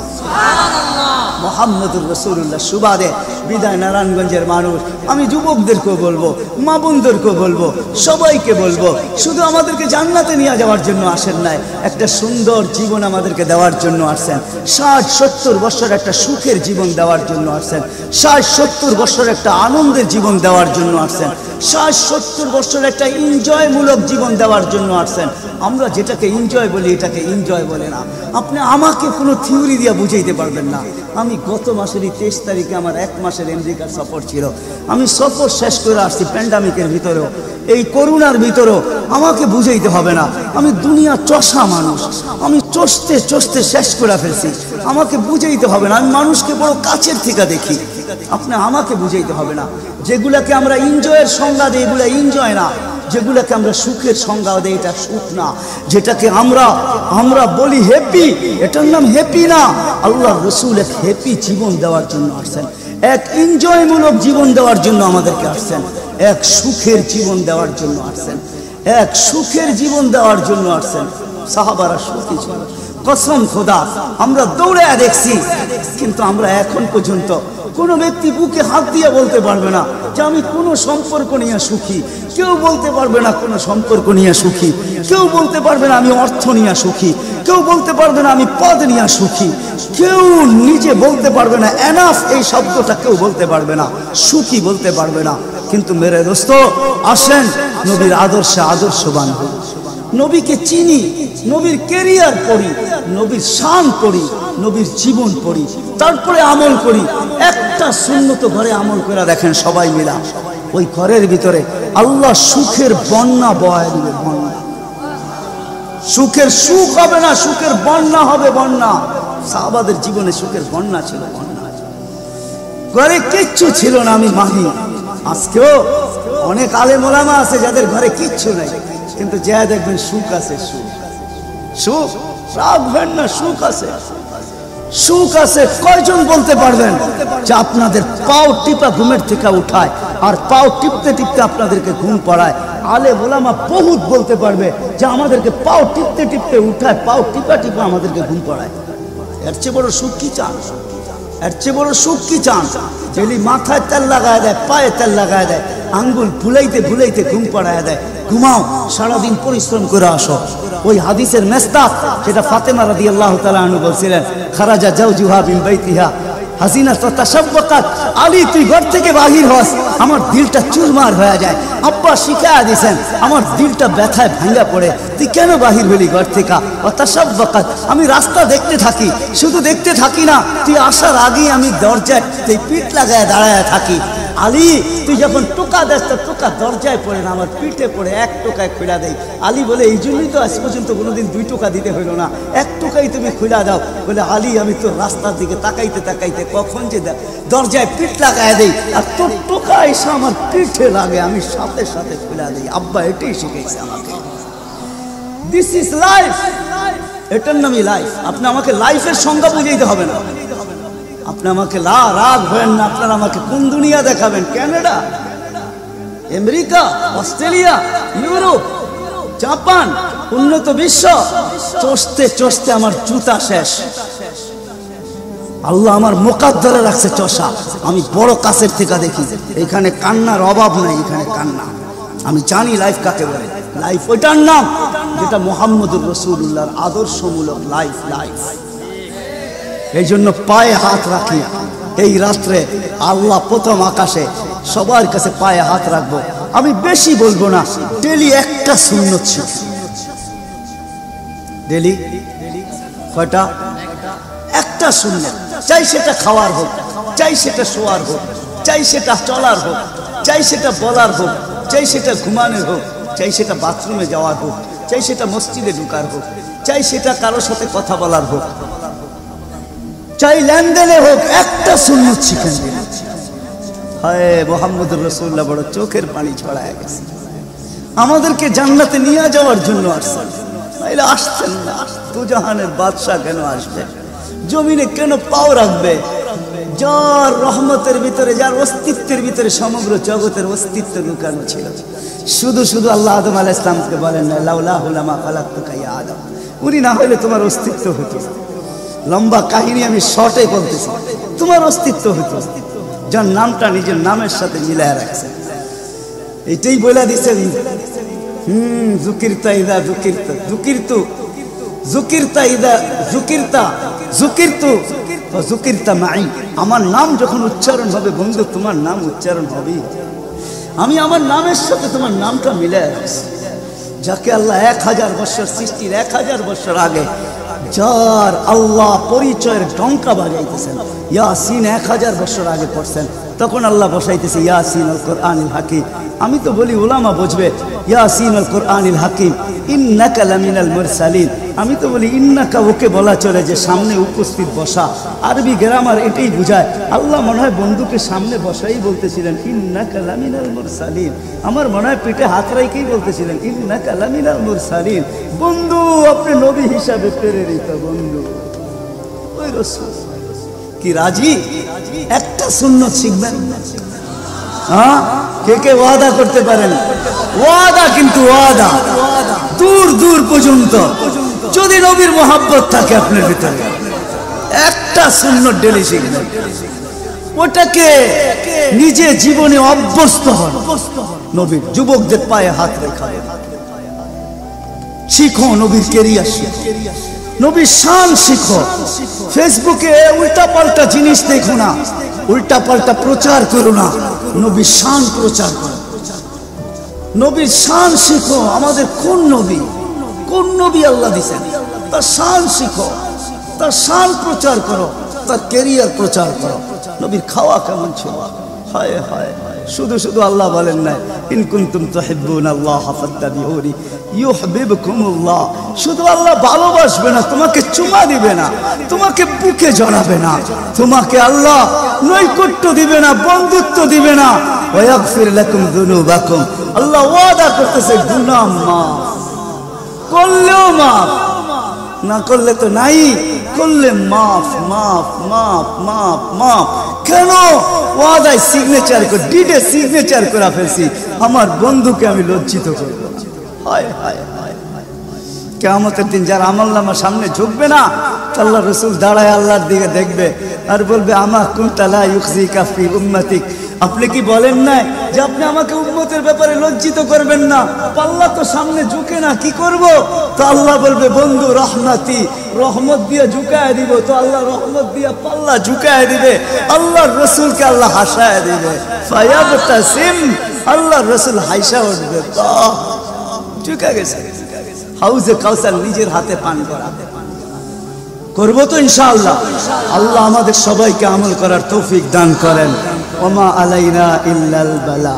মুহাম্মদুর রাসূলুল্লাহ সুবাদে বিদায় নারায়ণগঞ্জের মানুষ, আমি যুবকদেরকেও বলবো, মা বোনদেরকেও বলবো, সবাইকে বলবো, শুধু আমাদেরকে জান্নাতে নিয়ে যাওয়ার জন্য আসেন নাই, একটা সুন্দর জীবন আমাদেরকে দেওয়ার জন্য আসছেন, 60-70 বছর একটা সুখের জীবন দেওয়ার জন্য আসছেন, 60-70 বছর একটা আনন্দের জীবন দেওয়ার জন্য আসছেন, 60-70 বছর একটা এনজয়মূলক জীবন দেওয়ার জন্য আসছেন। আমরা যেটাকে এনজয় বলি এটাকে এনজয় বলে না। আপনি আমাকে কোনো থিওরি দিয়ে বুঝাইতে পারবেন না। আমি গত মাসেরই 23 তারিখে আমার 1 মাসের আমেরিকার সফর ছিল, আমি সফর শেষ করে আসছি প্যান্ডামিকের ভিতরেও, এই করোনার ভিতরেও, আমাকে বুঝাইতে হবে না, আমি দুনিয়া চষা মানুষ, আমি চষতে চষতে শেষ করে ফেলছি, আমাকে বুঝাইতে হবে না, আমি মানুষকে বড় কাছের থেকে দেখি, আপনি আমাকে বুঝাইতে হবে না। যেগুলাকে আমরা এনজয়ের সংজ্ঞা দিই এগুলো এনজয় না, যেগুলোকে আমরা সুখের সংজ্ঞা দেই এটা সুখ না, যেটাকে আমরা বলি হ্যাপি, এটার নাম হ্যাপি না। আল্লাহ রাসূল এক হ্যাপি জীবন দেওয়ার জন্য আসছেন, এক এনজয়মূলক জীবন দেওয়ার জন্য আমাদেরকে আসছেন, এক সুখের জীবন দেওয়ার জন্য আসছেন, এক সুখের জীবন দেওয়ার জন্য আসছেন। সাহাবারা সুখী ছিল, কসম খোদা, আমরা দৌড়ে দেখছি, কিন্তু আমরা এখন পর্যন্ত কোনো ব্যক্তি বুকে হাত দিয়ে বলতে পারবে না যে আমি কোনো সম্পর্ক নিয়ে সুখী। কেউ বলতে পারবে না কোনো সম্পর্ক নিয়ে সুখী। কেউ বলতে পারবে না আমি অর্থ নিয়ে সুখী। কেউ বলতে পারবে না আমি পদ নিয়ে সুখী। কেউ নিজে বলতে পারবে না এনাফ এই শব্দটা কেউ বলতে পারবে না, সুখী বলতে পারবে না। কিন্তু মেরে দোস্ত, আসেন নবীর আদর্শে আদর্শবান হই, নবীকে চিনি, নবীর কেরিয়ার পড়ি, নবীর শান পড়ি, নবীর জীবন পড়ি, তারপরে আমল করি। একটা সুন্নত ঘরে আমল করে দেখেন সবাই মিলা, ওই ঘরের ভিতরে আল্লাহ সুখের বন্যা বয় দিবে। বন্যা, সুখের সুখ হবে না, সুখের বন্যা হবে। বন্যা, সাহাবাদের জীবনে সুখের বন্যা ছিল। বন্যা, ঘরে কিচ্ছু ছিল না, আমি মানি। আজকেও অনেক আলেম ওলামা আছে যাদের ঘরে কিচ্ছু নাই, কিন্তু যা দেখবেন সুখ আছে। সুখ, সুখ, রাখবেন না, সুখ আছে, সুখ আছে। কয়জন বলতে পারবেন যে আপনাদের পাও টিপা ঘুমের থেকে উঠায় আর পাও টিপতে টিপতে আপনাদেরকে ঘুম পড়ায়? আলেম ওলামা বহুত বলতে পারবে যে আমাদেরকে পাও টিপতে টিপতে উঠায়, পাও টিপা টিপা আমাদেরকে ঘুম পড়ায়। এর চেয়ে বড় সুখ কি চান? এর চেয়ে বড় সুখ কি চান? যেলি মাথায় তেল লাগায় দেয়, পায়ে তেল লাগায় দেয়, আঙ্গুল ভুলাইতে ভুলাইতে ঘুম পড়ায় দেয়। ঘুমাও, সারাদিন পরিশ্রম করে আসো। ওই হাদিসের মেস্তাক যেটা ফাতেমা রাদিয়াল্লাহু তাআলা আনহা বলছিলেন, খারাজা জাওজুহা মিন বাইতিহা হাসিনা তাশাব্বাকাত। আলী, তুই ঘর থেকে বাহির হস, আমার দিলটা চুরমার হয়ে যায়। আব্বা শিখায়া দিয়েছেন, আমার দিলটা ব্যথায় ভাঙা পড়ে। তুই কেন বাহির হলি ঘর থেকে? তাশাব্বাকাত, আমি রাস্তা দেখতে থাকি, শুধু দেখতে থাকি না, তুই আসার আগেই আমি দরজায় পিঠ লাগায় দাঁড়ায় থাকি। আলী, তুই যখন টোকা দেস তো টোকা দরজায় পড়ে না, আমার পিঠে পড়ে, এক টোকায় খুলা দেয়। আলী বলে, এই জন্যই তো আজ পর্যন্ত কোনোদিন 2 টোকা দিতে হইল না, 1 টোকাই তুমি খুলা দাও। বলে, আলী, আমি তো রাস্তার দিকে তাকাইতে তাকাইতে কখন যে দরজায় পিঠ লাগায় দেই, আর তোর টোকা এসে আমার পিঠে লাগে, আমি সাথে সাথে খুলা দিই। আব্বা এটাই শিখেছে আমাকে। দিস ইজ লাইফ, এটার নামই লাইফ। আপনি আমাকে লাইফের সংজ্ঞা বুঝাইতে হবে না। আপনি আমাকে রাগ হবেন না। আপনারা আমাকে কোন দুনিয়া দেখাবেন? Canada, America, Australia, Europe, Japan, উন্নত বিশ্ব, চষতে চষতে আমার জুতা শেষ। আল্লাহ আমার মোকাদ্দরে রাখছে চষা। আমি বড় কাছের থেকে দেখি, এখানে কান্নার অভাব নাই, এখানে কান্না। আমি জানি লাইফ কাকে বলে। লাইফ ওইটার নাম যেটা মুহাম্মদুর রাসূলুল্লাহর আদর্শমূলক লাইফ। লাইফ এই জন্য পায়ে হাত রাখি। এই রাত্রে আল্লাহ প্রথম আকাশে সবার কাছে পায়ে হাত রাখবো। আমি বেশি বলবো না, ডেলি একটা সুন্নত ছিল। ডেলি কয়টা? একটা সুন্নত। চাই সেটা খাওয়ার হোক, চাই সেটা শোয়ার হোক, চাই সেটা চলার হোক, চাই সেটা বলার হোক, চাই সেটা ঘুমানোর হোক, চাই সেটা বাথরুমে যাওয়ার হোক, চাই সেটা মসজিদে ঢুকার হোক, চাই সেটা কারোর সাথে কথা বলার হোক, চাই লেনদেনে হোক, একটা সুন্নত শিখেন। হায় মুহাম্মদুর রাসূলুল্লাহ বড় চোখের পানি ছড়ায় গেছে। আমাদেরকে জান্নাতে নিয়ে যাওয়ার জন্য আসছেন, নাইলে আসছেন না। দুজাহানের বাদশা কেন আসবে? জমিনে কেন পাও রাখবে? যার রহমতের ভিতরে, যার অস্তিত্বের ভিতরে সমগ্র জগতের অস্তিত্ব লুকানো ছিল। শুধু শুধু আল্লাহ আদম আলাইহিস সালামকে বলেন না, লাউলাহু লামা খালাকতুকা ইয়া আদম। উনি না হলে তোমার অস্তিত্ব হতো না। লম্বা কাহিনী আমি শর্টে বলতেছি। তোমার অস্তিত্ব হতো, যার নামটা নিজের নামের সাথে মিলায় রাখছে। এটাই বলে দিচ্ছেন, যুকিরতা ইদা যুকিরতা, যুকিরতু যুকিরতা ইদা যুকিরতা, যুকিরতু যুকিরতা মাই। আমার নাম যখন উচ্চারণ হবে বন্ধু, তোমার নাম উচ্চারণ হবেই। আমি আমার নামের সাথে তোমার নামটা মিলায় রাখছি। যাকে আল্লাহ 1000 বছর সৃষ্টির 1000 বছর আগে, যার আল্লাহ পরিচয়ের ডঙ্কা বাজাইতেছেন, ইয়াসিন 1000 বছর আগে পড়ছেন, তখন আল্লাহ বসাইতেছে ইয়াসিন আল কোরআনিল হাকিম। আমি তো বলি উলামা বুঝবে, ইয়াসিন আল কোরআনিল হাকিম ইন্নাকা লামিনাল মুরসালিন। আমি তো বলি ইন্নাকা ওকে বলা চলে যে সামনে উপস্থিত বসা। আরবি গ্রামার এটাই বুঝায়। আল্লাহ মনে হয় বন্ধুকে সামনে বসাই বলতেছিলেন ইন্নাকা লামিনাল মুরসালিন। আমার মনে হয় পেটে হাত রাইকেই বলতেছিলেন ইন্নাকা লামিনাল মুরসালিন। বন্ধু, আপনি নবী হিসাবে প্রেরিত বন্ধু। ওই রাসূল কি রাজি? একটা সুন্নত শিখবেন। হ্যাঁ, কে কে ওয়াদা করতে পারেন? ওয়াদা, কিন্তু ওয়াদা দূর দূর পর্যন্ত। যদি যদি নবীর মোহাব্বত থাকে আপনার ভিতরে, একটা সুন্নত ডেলি শিখবেন, ওটাকে নিজে জীবনে অভ্যস্ত হন। নবীর যুবকদের পায়ে হাত রেখা শিখো, নবীর কেরিয়ার শিখো, নবীর শান শিখো। ফেসবুকে উল্টা পাল্টা জিনিস দেখো না, উল্টা পাল্টা প্রচার করো না, নবীর শান প্রচার করো, নবীর শান শিখো। আমাদের কোন নবী, কোন নবী আল্লাহ দিয়েছেন, তার শান শিখো, তার শান প্রচার করো, তার কেরিয়ার প্রচার করো। নবীর খাওয়া কেমন ছিল, হায় হায়, শুধু শুধু আল্লাহ বলেন না ইন কুনতুম তুহিব্বুনাল্লাহ ফাত্তাবিউনি ইউহিব্বুকুমুল্লাহ। শুধু আল্লাহ ভালোবাসবে না, তোমাকে চুমা দিবে না, তোমাকে বুকে জড়াবে না, তোমাকে আল্লাহ নৈকট্য দিবে না, বন্ধুত্ব দিবে না। ওয়া ইয়াগফির লাকুম যুনুবাকুম, আল্লাহ ওয়াদা করতেছে গুনাহ মাফ করলেও মাফ, না করলে তো নাই, করলে মাফ মাফ মাফ মাফ মাফ। কেন? ওয়াদায় সিগনেচার করে, ডিডে সিগনেচার করে ফেলছি, আমার বন্ধুকে আমি লজ্জিত করব না। হায় হায় হায়, কিয়ামতের দিন যার আমলনামা সামনে ঝুঁকবে না, আল্লাহ রাসূল দাঁড়ায় আল্লাহর দিকে দেখবে আর বলবে আমা কুনতা লা ইউখজিকা ফি উম্মতিক, আপনি কি বলেন না যে আপনি আমাকে উম্মতের ব্যাপারে লজ্জিত করবেন না? পাল্লা তো সামনে ঝুঁকে না, কি করব? তো আল্লাহ বলবে বন্ধু রহমতি, রহমত দিয়ে ঝুঁকায় দিব। তো আল্লাহ রহমত দিয়ে পাল্লা ঝুঁকায় দিবে, আল্লাহর রাসূলকে আল্লাহ হাসায় দিবে। ফায়াবতাসিম, আল্লাহর রাসূল হাসা উঠবে, বাহ ঝুঁকে গেছে। হাউজে কাউসার নিজের হাতে পান করা করবো তো ইনশাআল্লাহ। আল্লাহ আমাদের সবাইকে আমল করার তৌফিক দান করেন। ওমা আলাইনা ইল্লাল বালা।